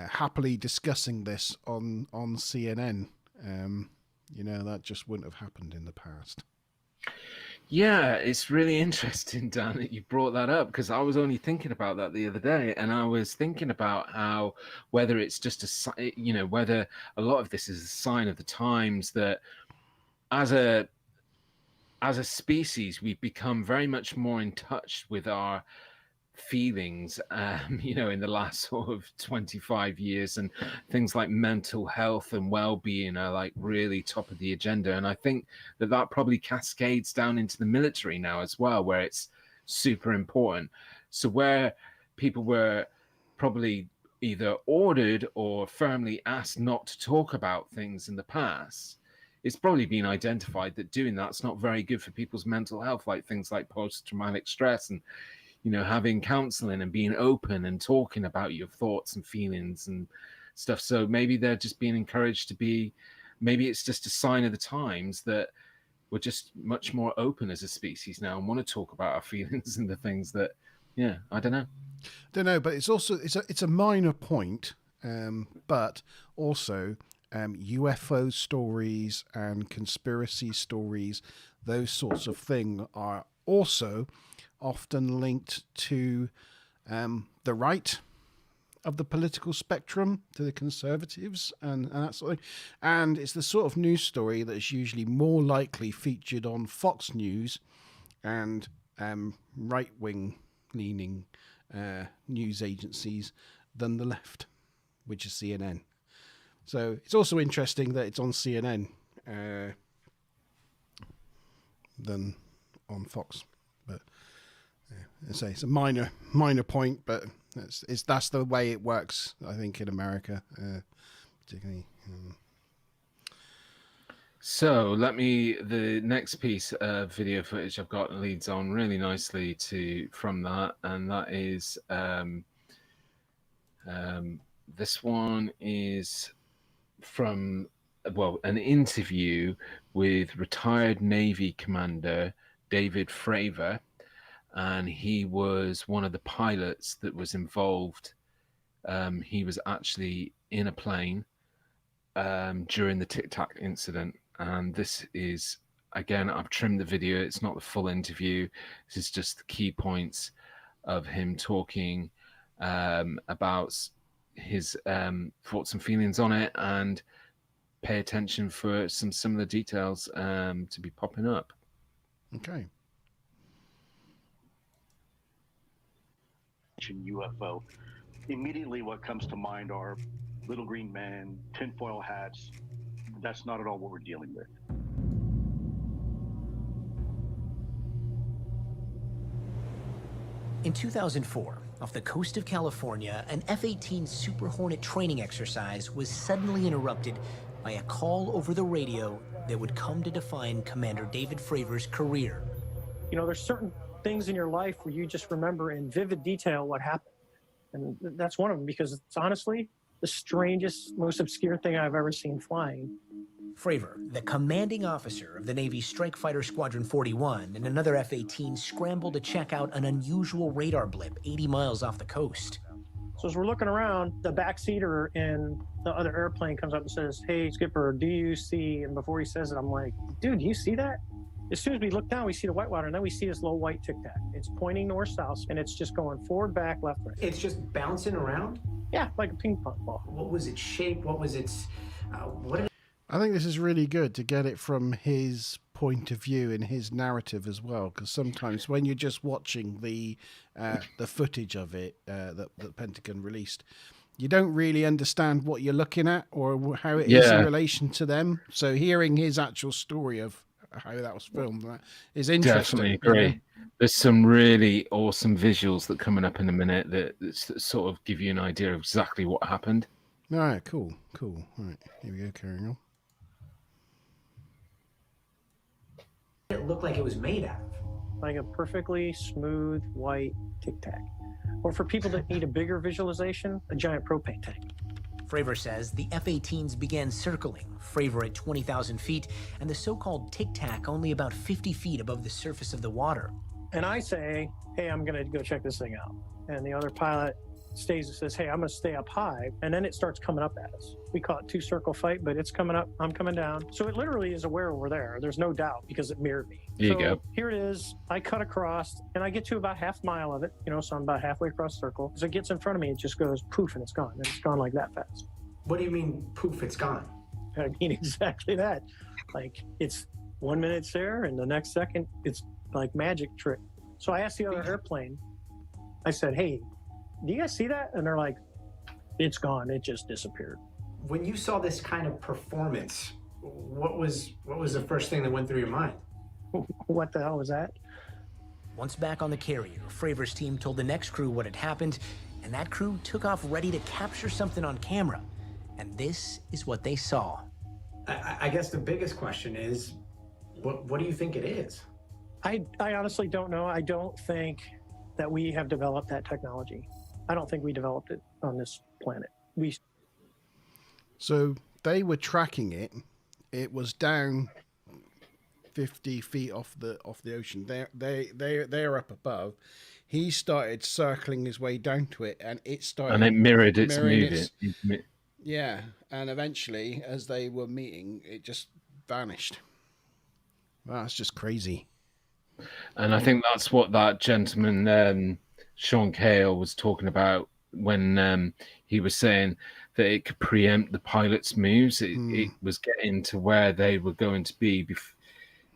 A: happily discussing this on CNN. You know, that just wouldn't have happened in the past.
B: Yeah, it's really interesting, Dan, that you brought that up, because I was only thinking about that the other day, and I was thinking about how whether it's just you know, whether a lot of this is a sign of the times, that as a species, we've become very much more in touch with our feelings, you know, in the last sort of 25 years, and things like mental health and well-being are like really top of the agenda. And I think that that probably cascades down into the military now as well, where it's super important. So where people were probably either ordered or firmly asked not to talk about things in the past, it's probably been identified that doing that's not very good for people's mental health, like things like post-traumatic stress, and, you know, having counseling and being open and talking about your thoughts and feelings and stuff. So maybe they're just being encouraged to be, maybe it's just a sign of the times that we're just much more open as a species now and want to talk about our feelings and the things that, yeah, I don't know.
A: But it's also, it's a minor point, but also UFO stories and conspiracy stories, those sorts of things are also often linked to the right of the political spectrum, to the conservatives and that sort of thing. And it's the sort of news story that's usually more likely featured on Fox News and right-wing leaning news agencies than the left, which is CNN. So it's also interesting that it's on CNN than on Fox. But I say it's a minor point, but that's the way it works, I think, in America, particularly.
B: So the next piece of video footage I've got leads on really nicely from that, and that is this one is from, well, an interview with retired Navy Commander David Fravor, and he was one of the pilots that was involved. He was actually in a plane during the Tic Tac incident, and this is, again, I've trimmed the video, it's not the full interview, this is just the key points of him talking about his thoughts and feelings on it, and pay attention for some similar details to be popping up.
A: Okay.
M: UFO. Immediately what comes to mind are little green men, tinfoil hats. That's not at all what we're dealing with.
N: In 2004, off the coast of California, an F-18 Super Hornet training exercise was suddenly interrupted by a call over the radio that would come to define Commander David Fravor's career.
O: You know, there's certain things in your life where you just remember in vivid detail what happened. And that's one of them, because it's honestly the strangest, most obscure thing I've ever seen flying.
N: Fravor, the commanding officer of the Navy's Strike Fighter Squadron 41, and another F-18 scrambled to check out an unusual radar blip 80 miles off the coast.
O: So as we're looking around, the backseater in the other airplane comes up and says, "Hey, Skipper, do you see?" And before he says it, I'm like, "Dude, do you see that?" As soon as we look down, we see the whitewater, and then we see this little white Tic Tac. It's pointing north-south, and it's just going forward, back, left, right.
N: It's just bouncing around?
O: Yeah, like a ping pong ball.
N: What was its shape? What was its... what did...
A: I think this is really good to get it from his point of view and his narrative as well, because sometimes when you're just watching the footage of it that the Pentagon released, you don't really understand what you're looking at or how it is in relation to them. So hearing his actual story of how that was filmed, that is interesting.
B: Definitely agree. You know? There's some really awesome visuals that coming up in a minute that sort of give you an idea of exactly what happened.
A: All right, cool. All right, here we go, carrying on.
N: It looked like it was made out of.
O: like a perfectly smooth white Tic Tac. Or for people that need a bigger visualization, a giant propane tank.
N: Fravor says the F-18s began circling, Fravor at 20,000 feet, and the so-called Tic Tac only about 50 feet above the surface of the water.
O: And I say, hey, I'm going to go check this thing out. And the other pilot stays and says, hey, I'm going to stay up high. And then it starts coming up at us. We call it two-circle fight, but it's coming up, I'm coming down. So it literally is aware we're there. There's no doubt because it mirrored me.
B: There you go.
O: Here it is. I cut across, and I get to about half mile of it, so I'm about halfway across the circle. As it gets in front of me, it just goes poof, and it's gone. And it's gone like that fast.
F: What do you mean, poof, it's gone?
O: I mean exactly that. Like, it's 1 minute it's there, and the next second, it's like magic trick. So I asked the other airplane, I said, hey, do you guys see that? And they're like, it's gone. It just disappeared.
F: When you saw this kind of performance, what was the first thing that went through your mind?
O: What the hell was that?
N: Once back on the carrier, Fravor's team told the next crew what had happened, and that crew took off ready to capture something on camera. And this is what they saw.
F: I guess the biggest question is, what do you think it is?
O: I honestly don't know. I don't think that we have developed that technology. I don't think we developed it on this planet.
A: So they were tracking it. It was down 50 feet off the ocean. They're up above. He started circling his way down to it, and it started.
B: And it mirrored its movement.
A: Yeah, and eventually, as they were meeting, it just vanished. Wow, that's just crazy.
B: And I think that's what that gentleman, Sean Cahill, was talking about when he was saying that it could preempt the pilot's moves. It was getting to where they were going to be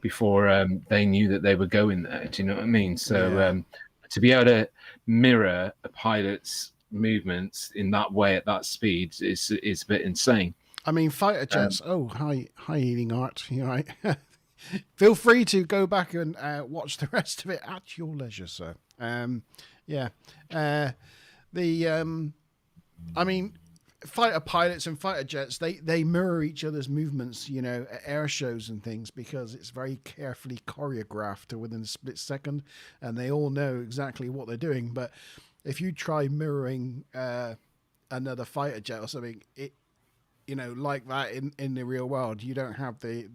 B: before they knew that they were going there. Do you know what I mean? So to be able to mirror a pilot's movements in that way at that speed is a bit insane.
A: I mean, fighter jets. Hi, Eating Art. You know, right? Feel free to go back and watch the rest of it at your leisure, sir. I mean, fighter pilots and fighter jets, they mirror each other's movements, at air shows and things, because it's very carefully choreographed to within a split second, and they all know exactly what they're doing. But if you try mirroring another fighter jet or something, like that in the real world, you don't have the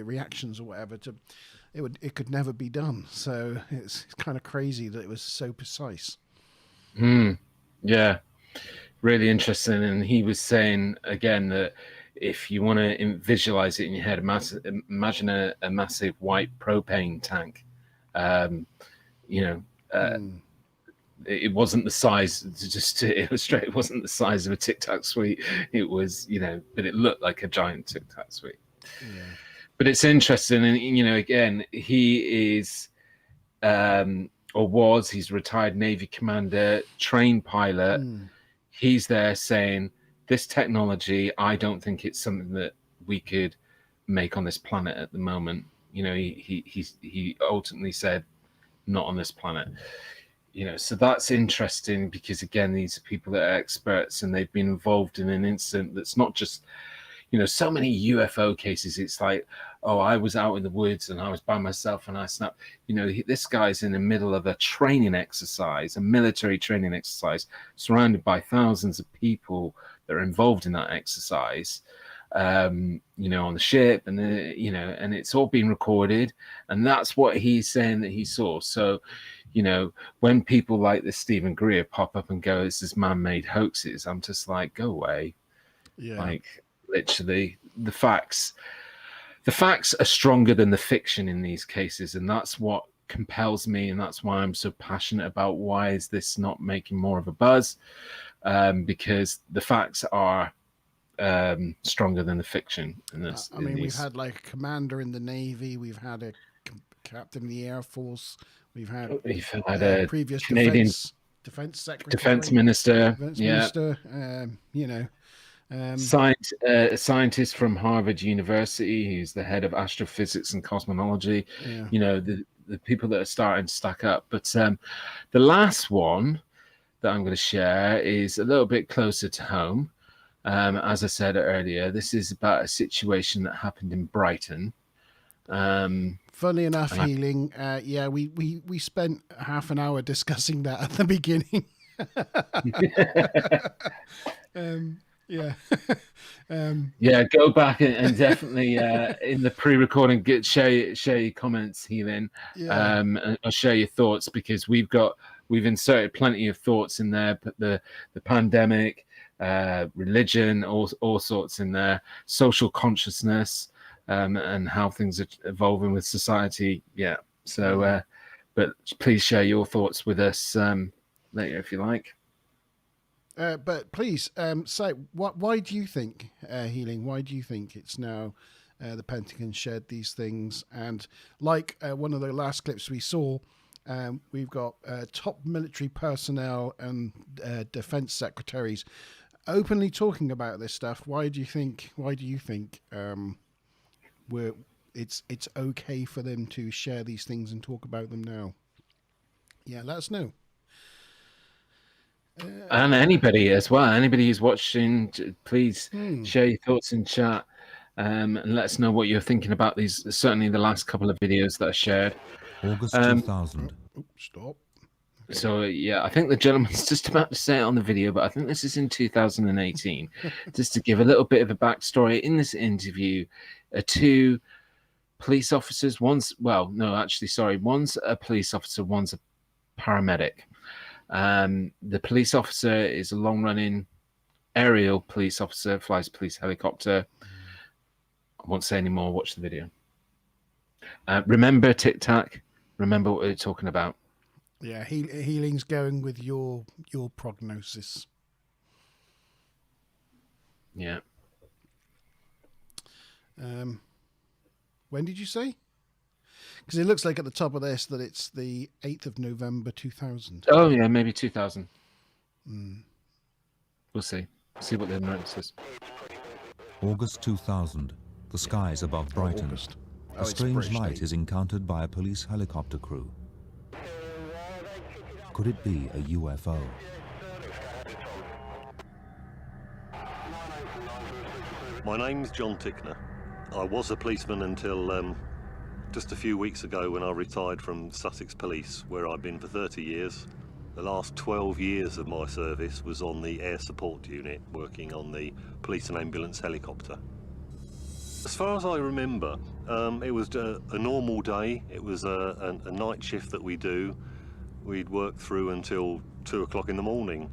A: reactions or whatever it could never be done. So it's kind of crazy that it was so precise.
B: Yeah, really interesting. And he was saying again that if you want to visualize it in your head, imagine a massive white propane tank. It wasn't the size, just to illustrate, it wasn't the size of a Tic Tac sweet. It was, but it looked like a giant Tic Tac sweet. Yeah. But it's interesting. And, again, he is, he's a retired Navy commander, trained pilot. He's there saying, this technology, I don't think it's something that we could make on this planet at the moment. He ultimately said, not on this planet. So that's interesting because, again, these are people that are experts and they've been involved in an incident that's not just, so many UFO cases. It's like, I was out in the woods and I was by myself and I snapped. This guy's in the middle of a training exercise, a military training exercise, surrounded by thousands of people that are involved in that exercise, on the ship, and and it's all been recorded. And that's what he's saying that he saw. So, when people like this Stephen Greer pop up and go, this is man-made hoaxes, I'm just like, go away. Yeah. Like, literally, the facts are stronger than the fiction in these cases. And that's what compels me. And that's why I'm so passionate about why is this not making more of a buzz? Because the facts are stronger than the fiction. And
A: we've had like a commander in the Navy. We've had a captain in the Air Force. We've had
B: a
A: previous
B: Canadian
A: defense secretary,
B: defense minister, a scientist from Harvard University who's the head of astrophysics and cosmology. The people that are starting to stack up. But the last one that I'm going to share is a little bit closer to home. As I said earlier, this is about a situation that happened in Brighton.
A: Funnily enough,
B: and I-
A: healing. Yeah, we spent half an hour discussing that at the beginning. Yeah.
B: Yeah, go back and definitely in the pre-recording share your comments, Healing,
A: Yeah.
B: and share your thoughts, because we've inserted plenty of thoughts in there, but the pandemic, religion, all sorts in there, social consciousness, and how things are evolving with society. Yeah. So, but please share your thoughts with us later if you like.
A: But please say why do you think healing? Why do you think it's now the Pentagon shared these things? And like one of the last clips we saw, we've got top military personnel and defense secretaries openly talking about this stuff. Why do you think? It's okay for them to share these things and talk about them now? Yeah, let us know.
B: And anybody as well, anybody who's watching, please share your thoughts in chat, and let us know what you're thinking about these. Certainly, the last couple of videos that I shared.
P: August 2000.
A: Stop.
B: So yeah, I think the gentleman's just about to say it on the video, but I think this is in 2018. Just to give a little bit of a backstory, in this interview, two police officers. One's a police officer, one's a paramedic. The police officer is a long-running aerial police officer, flies a police helicopter. I won't say any more. Watch the video. Remember Tic Tac. Remember what we were talking about.
A: Yeah, healing's going with your prognosis.
B: Yeah.
A: When did you say? Because it looks like at the top of this that it's the 8th of November 2000.
B: Oh, yeah, maybe 2000. We'll see. See what the note says.
P: August 2000. The skies above Brighton. A strange light is encountered by a police helicopter crew. Could it be a UFO?
Q: My name's John Tickner. I was a policeman until just a few weeks ago when I retired from Sussex Police, where I've been for 30 years. The last 12 years of my service was on the air support unit, working on the police and ambulance helicopter. As far as I remember, it was a normal day. It was a night shift that we do. We'd work through until 2 o'clock in the morning,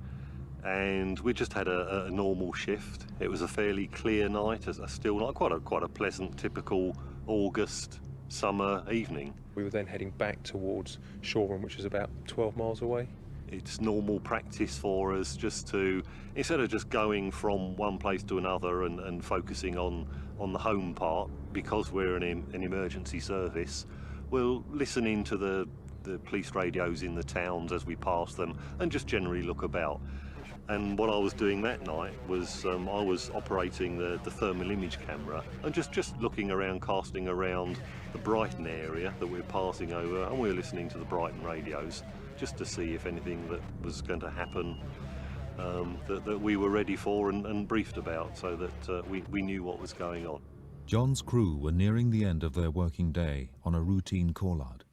Q: and we just had a normal shift. It was a fairly clear night, a still night, quite a pleasant, typical August summer evening.
R: We were then heading back towards Shoreham, which is about 12 miles away.
Q: It's normal practice for us just to, instead of just going from one place to another and focusing on the home part, because we're an emergency service, we'll listen into the police radios in the towns as we pass them and just generally look about. And what I was doing that night was I was operating the thermal image camera and just looking around, casting around the Brighton area that we're passing over, and we were listening to the Brighton radios just to see if anything that was going to happen that we were ready for and briefed about, so that we knew what was going on.
P: John's crew were nearing the end of their working day on a routine call-out.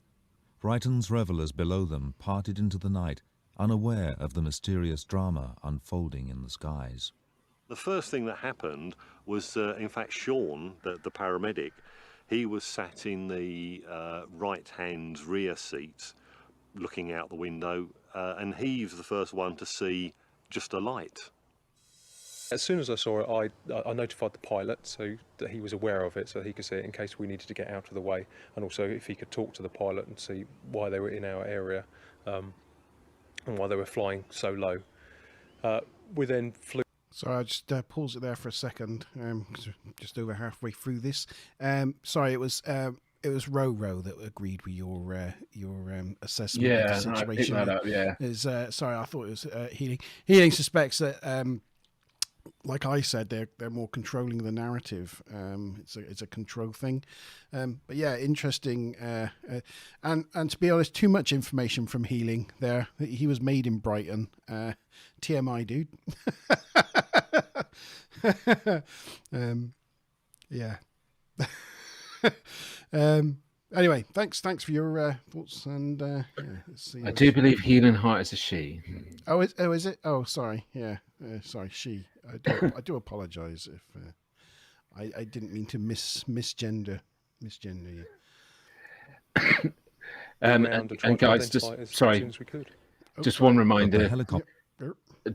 P: Brighton's revellers below them parted into the night, unaware of the mysterious drama unfolding in the skies.
Q: The first thing that happened was, in fact, Sean, the paramedic, he was sat in the right-hand rear seat, looking out the window, and he was the first one to see just a light.
R: As soon as I saw it, I notified the pilot so that he was aware of it, so he could see it in case we needed to get out of the way, and also if he could talk to the pilot and see why they were in our area and why they were flying so low. We then flew.
A: Sorry, I just pause it there for a second, because we're just over halfway through this. Sorry, it was Ro that agreed with your assessment of the situation.
B: I picked that up, yeah.
A: Sorry, I thought it was Healing. Healing suspects that, like I said, they're more controlling the narrative. It's a control thing. But yeah, interesting. And to be honest, too much information from Healing there. He was made in Brighton. TMI, dude. Yeah. Anyway, thanks for your thoughts, and let's see.
B: I do believe Healing Heart is a she.
A: Oh, is it? Oh, sorry. Yeah, sorry, she. I do apologise if I didn't mean to misgender you.
B: And guys, just sorry,
R: as we could.
B: just one reminder.
P: Helicopter.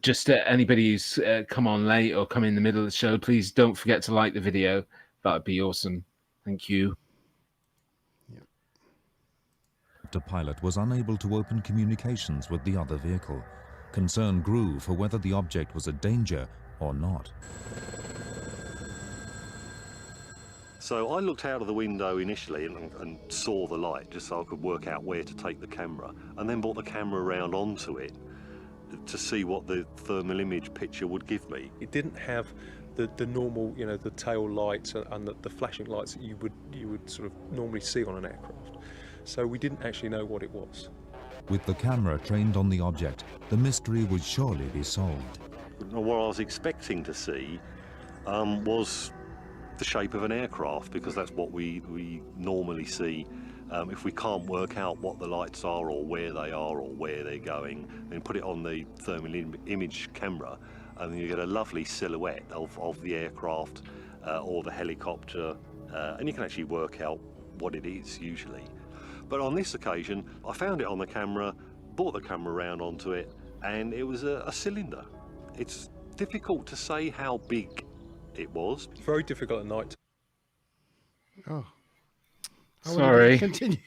B: Just anybody who's come on late or come in the middle of the show, please don't forget to like the video. That'd be awesome. Thank you.
P: The pilot was unable to open communications with the other vehicle. Concern grew for whether the object was a danger or not.
Q: So I looked out of the window initially and saw the light just so I could work out where to take the camera, and then brought the camera around onto it to see what the thermal image picture would give me.
R: It didn't have the normal, the tail lights and the flashing lights that you would sort of normally see on an aircraft. So we didn't actually know what it was.
P: With the camera trained on the object, the mystery would surely be solved.
Q: What I was expecting to see was the shape of an aircraft, because that's what we normally see. If we can't work out what the lights are or where they are or where they're going, then put it on the thermal image camera, and then you get a lovely silhouette of the aircraft or the helicopter, and you can actually work out what it is usually. But on this occasion, I found it on the camera, brought the camera around onto it, and it was a cylinder. It's difficult to say how big it was.
R: It's very difficult at night.
A: Oh.
B: Sorry.
A: Continue.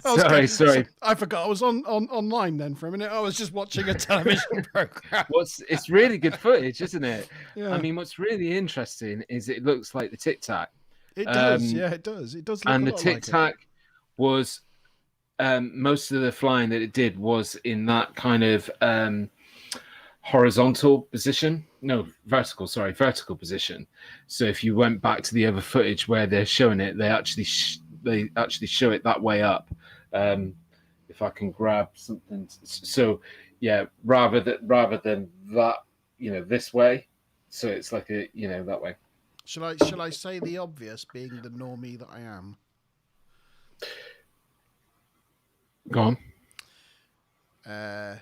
B: Sorry.
A: I forgot I was online then for a minute. I was just watching a television program.
B: It's really good footage, isn't it?
A: Yeah.
B: I mean, what's really interesting is it looks like the Tic Tac.
A: It does, yeah, it does. It does look
B: and
A: a
B: the
A: lot
B: Tic
A: like it.
B: Tac was most of the flying that it did was in that kind of horizontal position. No, vertical position. So if you went back to the other footage where they're showing it, they actually show it that way up. If I can grab something, so yeah, rather than that, this way. So it's like that way.
A: Shall I say the obvious, being the normie that I am?
B: Go on.
A: I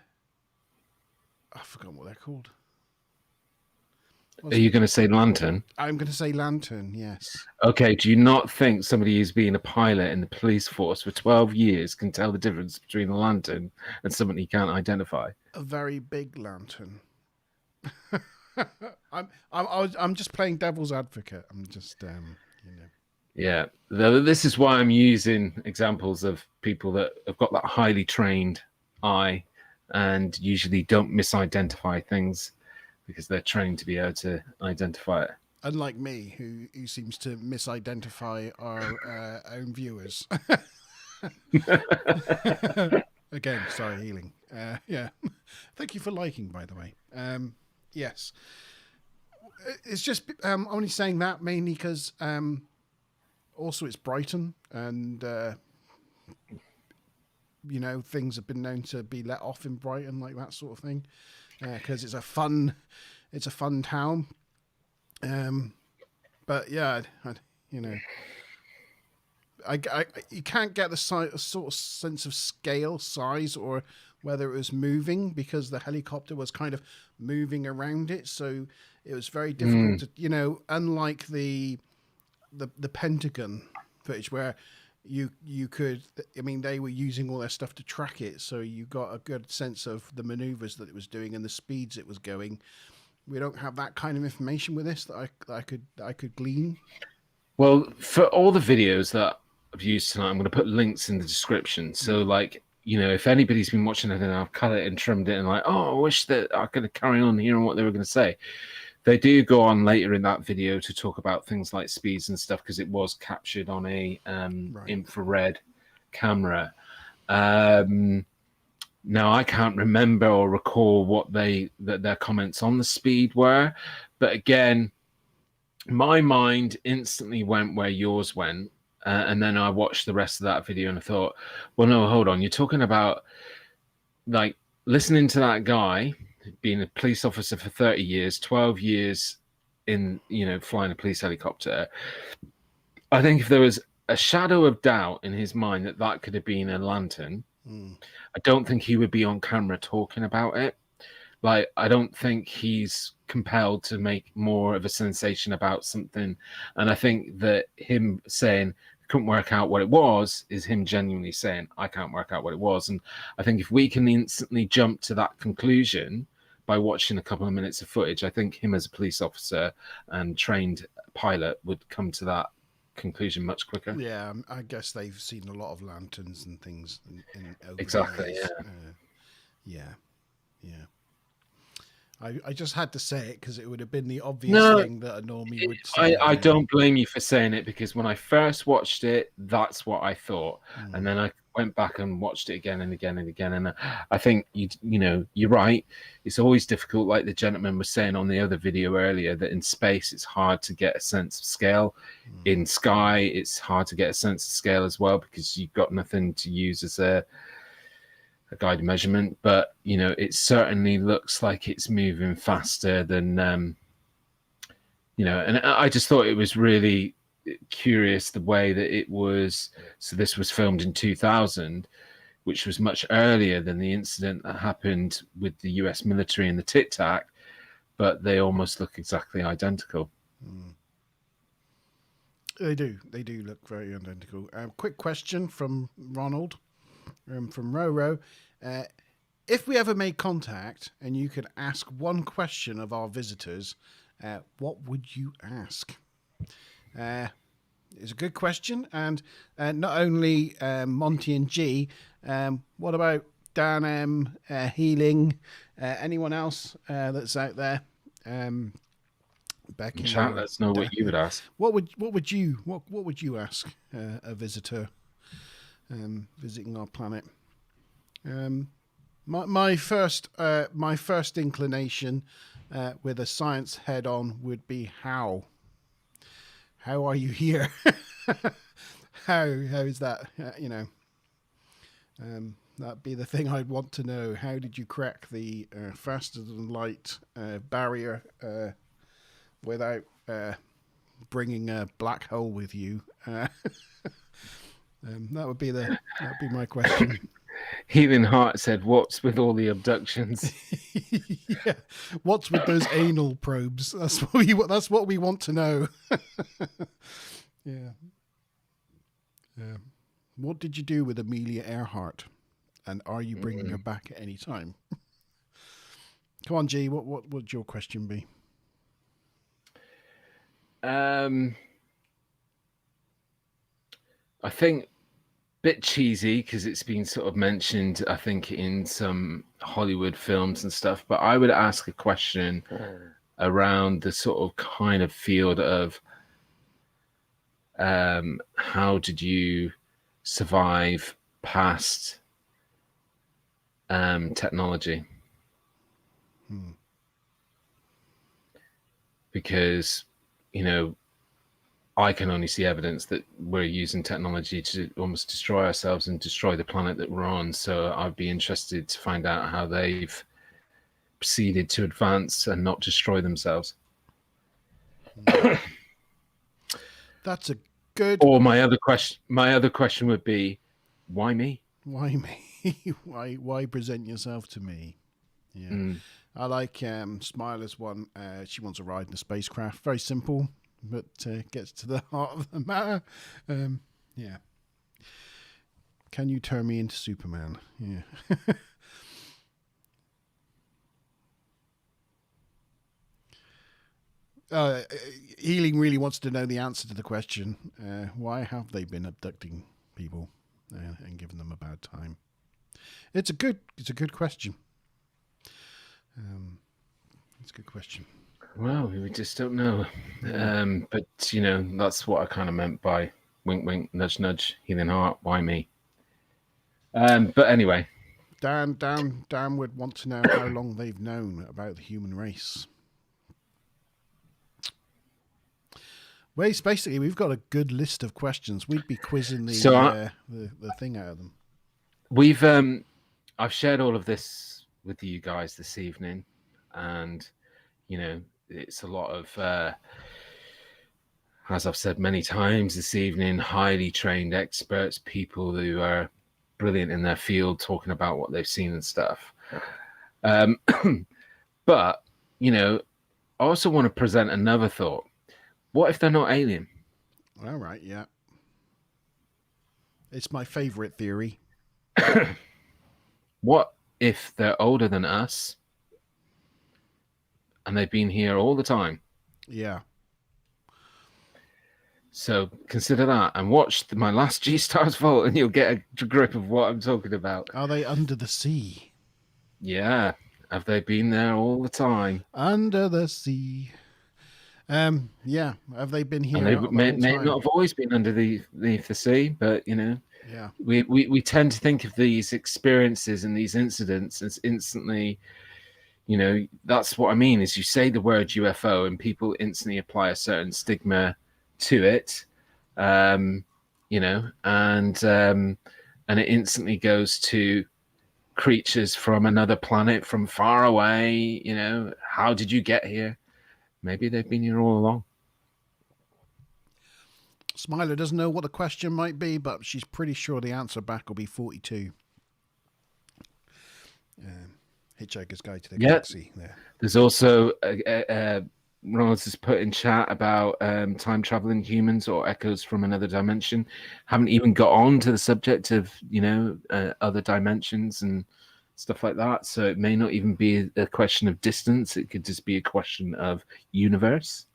A: forgot what they're called.
B: Are you going to say lantern?
A: I'm going to say lantern, yes.
B: Okay, do you not think somebody who's been a pilot in the police force for 12 years can tell the difference between a lantern and someone he can't identify?
A: A very big lantern. I'm just playing devil's advocate. I'm just,
B: Yeah, this is why I'm using examples of people that have got that highly trained eye and usually don't misidentify things because they're trained to be able to identify it.
A: Unlike me, who seems to misidentify our own viewers. Again, sorry, healing. Yeah, thank you for liking, by the way. Yes, it's just I'm only saying that mainly because also it's Brighton, and things have been known to be let off in Brighton, like that sort of thing, because it's a fun town. But yeah, you can't get the sort of sense of scale, size, or whether it was moving, because the helicopter was kind of moving around it, so it was very difficult to, unlike the Pentagon footage where you could, they were using all their stuff to track it, so you got a good sense of the maneuvers that it was doing and the speeds it was going. We don't have that kind of information with this that I could glean.
B: Well, for all the videos that I've used tonight, I'm going to put links in the description. So, if anybody's been watching it and I've cut it and trimmed it and I wish that I could carry on hearing what they were going to say. They do go on later in that video to talk about things like speeds and stuff, because it was captured on a infrared camera. Now, I can't remember or recall what their comments on the speed were, but again, my mind instantly went where yours went, and then I watched the rest of that video and I thought, well, no, hold on, you're talking about listening to that guy being a police officer for 30 years, 12 years in flying a police helicopter, I think if there was a shadow of doubt in his mind that that could have been a lantern, I don't think he would be on camera talking about it. Like, I don't think he's compelled to make more of a sensation about something. And I think that him saying couldn't work out what it was is him genuinely saying, I can't work out what it was. And I think if we can instantly jump to that conclusion by watching a couple of minutes of footage, I think him as a police officer and trained pilot would come to that conclusion much quicker.
A: Yeah, I guess they've seen a lot of lanterns and things in over
B: Exactly,
A: the years. Yeah. I just had to say it because it would have been the obvious thing that a normie would say.
B: I don't blame you for saying it, because when I first watched it, that's what I thought. And then I went back and watched it again and again and again. And I think, you know, you're right. It's always difficult, like the gentleman was saying on the other video earlier, that in space, it's hard to get a sense of scale. In sky, it's hard to get a sense of scale as well, because you've got nothing to use as a guide measurement. But, you know, it certainly looks like it's moving faster than, you know, and I just thought it was really curious the way that it was. So this was filmed in 2000, which was much earlier than the incident that happened with the US military and the Tic Tac, but they almost look exactly identical.
A: They do look very identical. Quick question from Ronald, from Roro. If we ever made contact and you could ask one question of our visitors, what would you ask? It's a good question. And not only Monte and G, what about Dan M, Healing, anyone else that's out there? Becky,
B: chat, let us know what you would ask.
A: What would you ask a visitor visiting our planet? My first inclination with a science head on would be how are you here? how is that? You know, that'd be the thing I'd want to know. How did you crack the faster than light barrier without bringing a black hole with you? That would be my question.
B: Healing Heart said, "What's with all the abductions?"
A: Yeah, what's with those anal probes? That's what we want to know. Yeah. What did you do with Amelia Earhart, and are you bringing her back at any time? Come on, G. What would your question be?
B: I think bit cheesy because it's been sort of mentioned, I think, in some Hollywood films and stuff, but I would ask a question around the sort of kind of field of how did you survive past technology? Because, you know, I can only see evidence that we're using technology to almost destroy ourselves and destroy the planet that we're on. So I'd be interested to find out how they've proceeded to advance and not destroy themselves.
A: That's a good.
B: Or my other question would be, why me?
A: Why me? Why present yourself to me? Yeah. I like Smiler's one. She wants a ride in a spacecraft. Very simple, but gets to the heart of the matter. Yeah. Can you turn me into Superman? Yeah. Healing really wants to know the answer to the question. Why have they been abducting people and giving them a bad time? It's a good question. It's a good question.
B: Well, we just don't know. But, you know, that's what I kind of meant by wink, wink, nudge, nudge, Healing Heart. Why me? But anyway.
A: Dan would want to know how long they've known about the human race. Well, basically, we've got a good list of questions. We'd be quizzing the thing out of them.
B: We've I've shared all of this with you guys this evening, and you know, it's a lot of as I've said many times this evening, highly trained experts, people who are brilliant in their field, talking about what they've seen and stuff. But, you know, I also want to present another thought. What if they're not alien?
A: All right, yeah. It's my favorite theory.
B: What if they're older than us and they've been here all the time?
A: Yeah.
B: So consider that and watch my last G-Stars Vault and you'll get a grip of what I'm talking about.
A: Are they under the sea?
B: Yeah. Have they been there all the time?
A: Under the sea. Yeah. Have they been here?
B: And they may not have always been underneath the sea, but, you know,
A: yeah,
B: we tend to think of these experiences and these incidents as instantly, you know, that's what I mean is you say the word UFO and people instantly apply a certain stigma to it, you know, and it instantly goes to creatures from another planet from far away. You know, how did you get here? Maybe they've been here all along.
A: Smiler doesn't know what the question might be, but she's pretty sure the answer back will be 42. Hitchhiker's Guide to the Galaxy. There.
B: There's also Ronald has put in chat about time traveling humans or echoes from another dimension. Haven't even got on to the subject of, you know, other dimensions and stuff like that. So it may not even be a question of distance. It could just be a question of universe.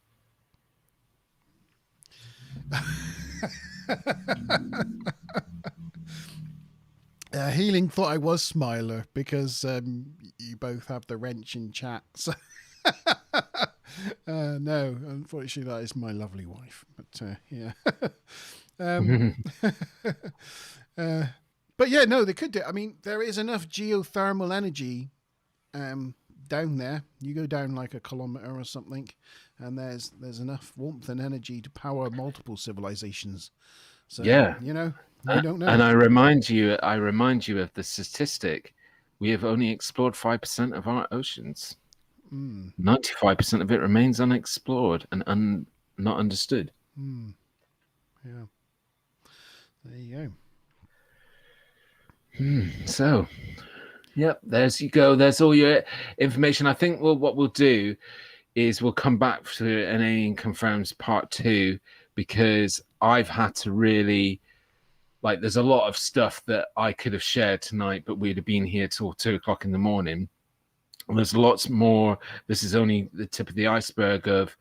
A: Healing thought I was Smiler because you both have the wrench in chat. So no, unfortunately, that is my lovely wife. But yeah. But yeah, no, they could do. I mean, there is enough geothermal energy down there. You go down like a kilometer or something, and there's enough warmth and energy to power multiple civilizations. So
B: yeah,
A: you know, we don't know.
B: And I remind you of the statistic: we have only explored 5% of our oceans. 95% of it remains unexplored and not understood.
A: Yeah, there you
B: go. So, yep, there's you go. There's all your information. I think what we'll do is we'll come back to an Alien Confirms Part 2 because I've had to really, like, there's a lot of stuff that I could have shared tonight, but we'd have been here till 2 o'clock in the morning. And there's lots more. This is only the tip of the iceberg of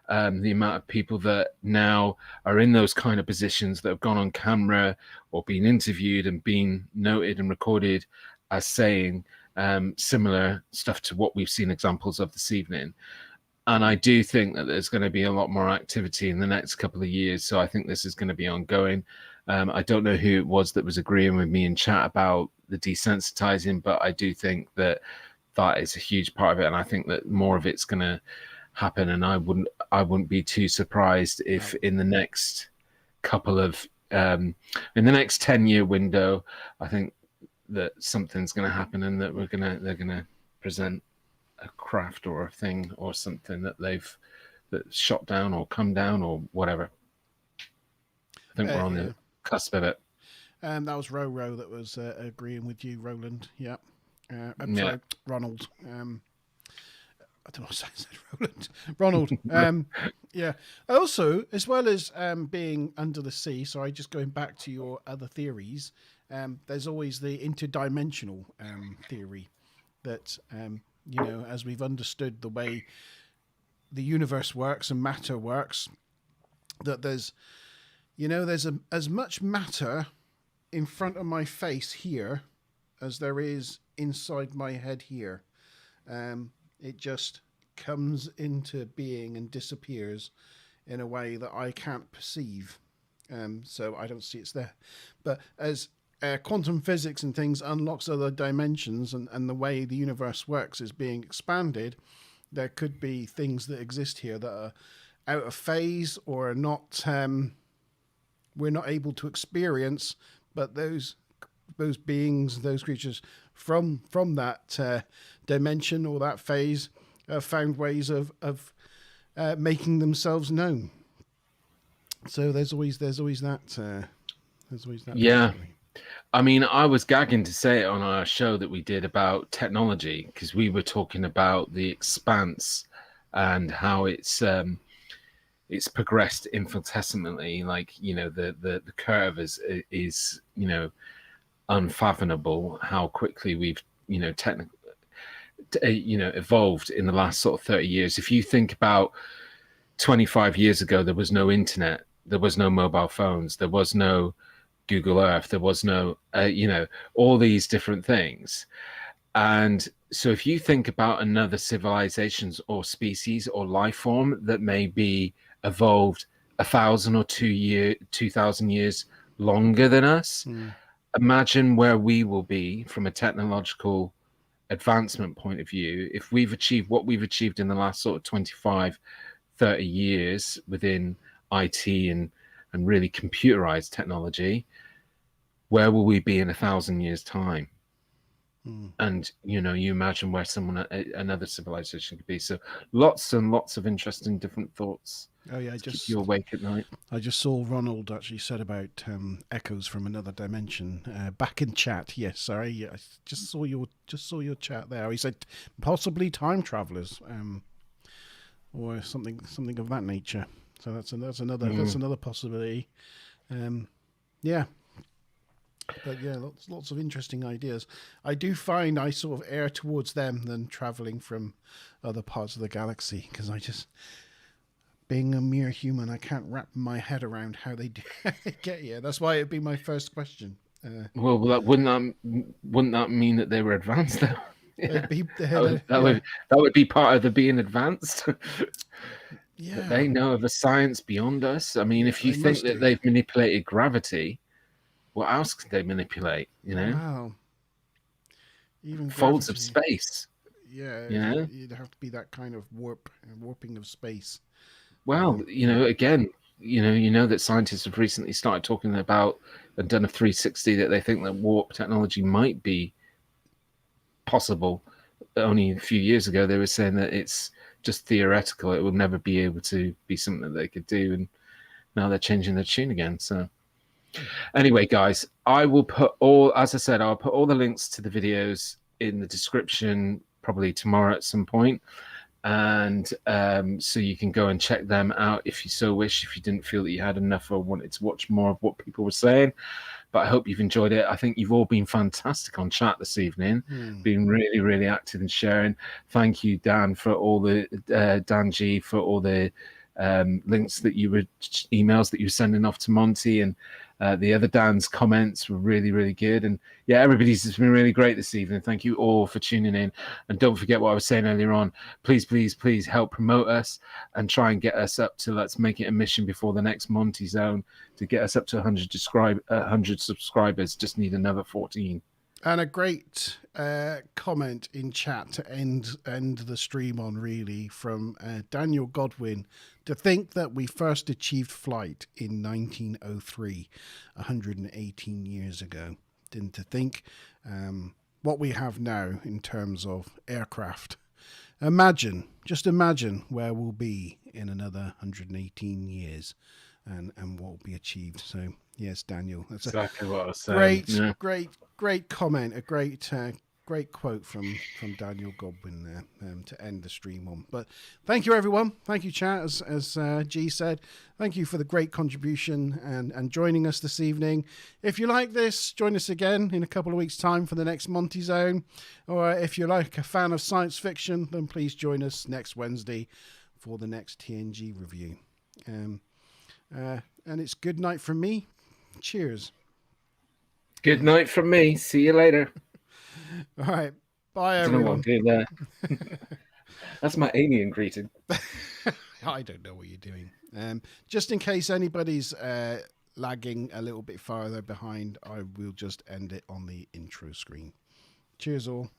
B: the amount of people that now are in those kind of positions that have gone on camera or been interviewed and been noted and recorded as saying similar stuff to what we've seen examples of this evening. And I do think that there's going to be a lot more activity in the next couple of years. So I think this is going to be ongoing. I don't know who it was that was agreeing with me in chat about the desensitizing, but I do think that is a huge part of it. And I think that more of it's going to happen. And I wouldn't be too surprised if in the next couple of, in the next 10-year window, I think that something's going to happen and that they're going to present a craft or a thing or something that they've shot down or come down or whatever. I think we're on the cusp of it.
A: That was Ro that was agreeing with you, Roland. Yeah. I'm sorry, Ronald. I don't know what I said, Roland. Ronald. Yeah. Also, as well as being under the sea, sorry, just going back to your other theories, there's always the interdimensional theory that, you know, as we've understood the way the universe works and matter works, that there's, you know, there's as much matter in front of my face here as there is inside my head here. It just comes into being and disappears in a way that I can't perceive. So I don't see it's there. But as quantum physics and things unlocks other dimensions and the way the universe works is being expanded, there could be things that exist here that are out of phase or are not, we're not able to experience, but those beings, those creatures from that dimension or that phase found ways of making themselves known. So there's always that. There's always that.
B: Yeah.
A: possibility.
B: I mean, I was gagging to say it on our show that we did about technology, because we were talking about the expanse and how it's progressed infinitesimally. Like, you know, the curve is you know, unfathomable how quickly we've, you know, evolved in the last sort of 30 years. If you think about 25 years ago, there was no internet, there was no mobile phones, there was no Google Earth, there was no, you know, all these different things. And so if you think about another civilizations or species or life form that may be evolved 1,000 or 2,000 years longer than us, imagine where we will be from a technological advancement point of view if we've achieved what we've achieved in the last sort of 25, 30 years within IT and really computerized technology. Where will we be in 1,000 years time? And, you know, you imagine where another civilization could be. So lots and lots of interesting different thoughts.
A: Oh yeah,
B: keep you awake at night.
A: I just saw Ronald actually said about echoes from another dimension back in chat. Yes, sorry, I just saw your chat there. He said possibly time travelers, or something of that nature. So that's another possibility. Yeah. But yeah, lots of interesting ideas. I do find I sort of err towards them than traveling from other parts of the galaxy, because being a mere human, I can't wrap my head around how they get here. That's why it'd be my first question.
B: Well, wouldn't that mean that they were advanced though? Yeah. That would be part of the being advanced.
A: Yeah,
B: they know of a science beyond us. I mean, if you think that they've manipulated gravity, what else could they manipulate? You know,
A: wow. Even
B: folds of
A: gravity.
B: space.
A: Yeah,
B: you know?
A: You'd have to be that kind of warping of space.
B: Well, you know, again, you know that scientists have recently started talking about and done a 360 that they think that warp technology might be possible. Only a few years ago, they were saying that it's just theoretical; it will never be able to be something that they could do, and now they're changing their tune again. So, anyway, guys, I will put as I said, I'll put all the links to the videos in the description probably tomorrow at some point. And so you can go and check them out if you so wish, if you didn't feel that you had enough or wanted to watch more of what people were saying. But I hope you've enjoyed it. I think you've all been fantastic on chat this evening, been really, really active and sharing. Thank you, Dan, for all the Dan G, for all the links that emails that you were sending off to Monte, and the other Dan's comments were really, really good. And yeah, everybody's just been really great this evening. Thank you all for tuning in. And don't forget what I was saying earlier on. Please, please, please help promote us and try and get us up to, let's make it a mission before the next Monte Zone to get us up to 100 subscribers. Just need another 14.
A: And a great comment in chat to end the stream on, really, from Daniel Godwin. To think that we first achieved flight in 1903, 118 years ago. And to think what we have now in terms of aircraft. Just imagine where we'll be in another 118 years and what will be achieved. So, yes, Daniel. That's
B: exactly what I was saying.
A: Great comment. A great quote from Daniel Godwin there to end the stream on. But thank you, everyone. Thank you, chat, as G said. Thank you for the great contribution and joining us this evening. If you like this, join us again in a couple of weeks' time for the next Monte Zone. Or if you're like a fan of science fiction, then please join us next Wednesday for the next TNG review. And it's good night from me. Cheers.
B: Good night from me. See you later.
A: All right. Bye, everyone.
B: I don't know what I'm doing there. That's my alien greeting.
A: I don't know what you're doing. Just in case anybody's lagging a little bit farther behind, I will just end it on the intro screen. Cheers, all.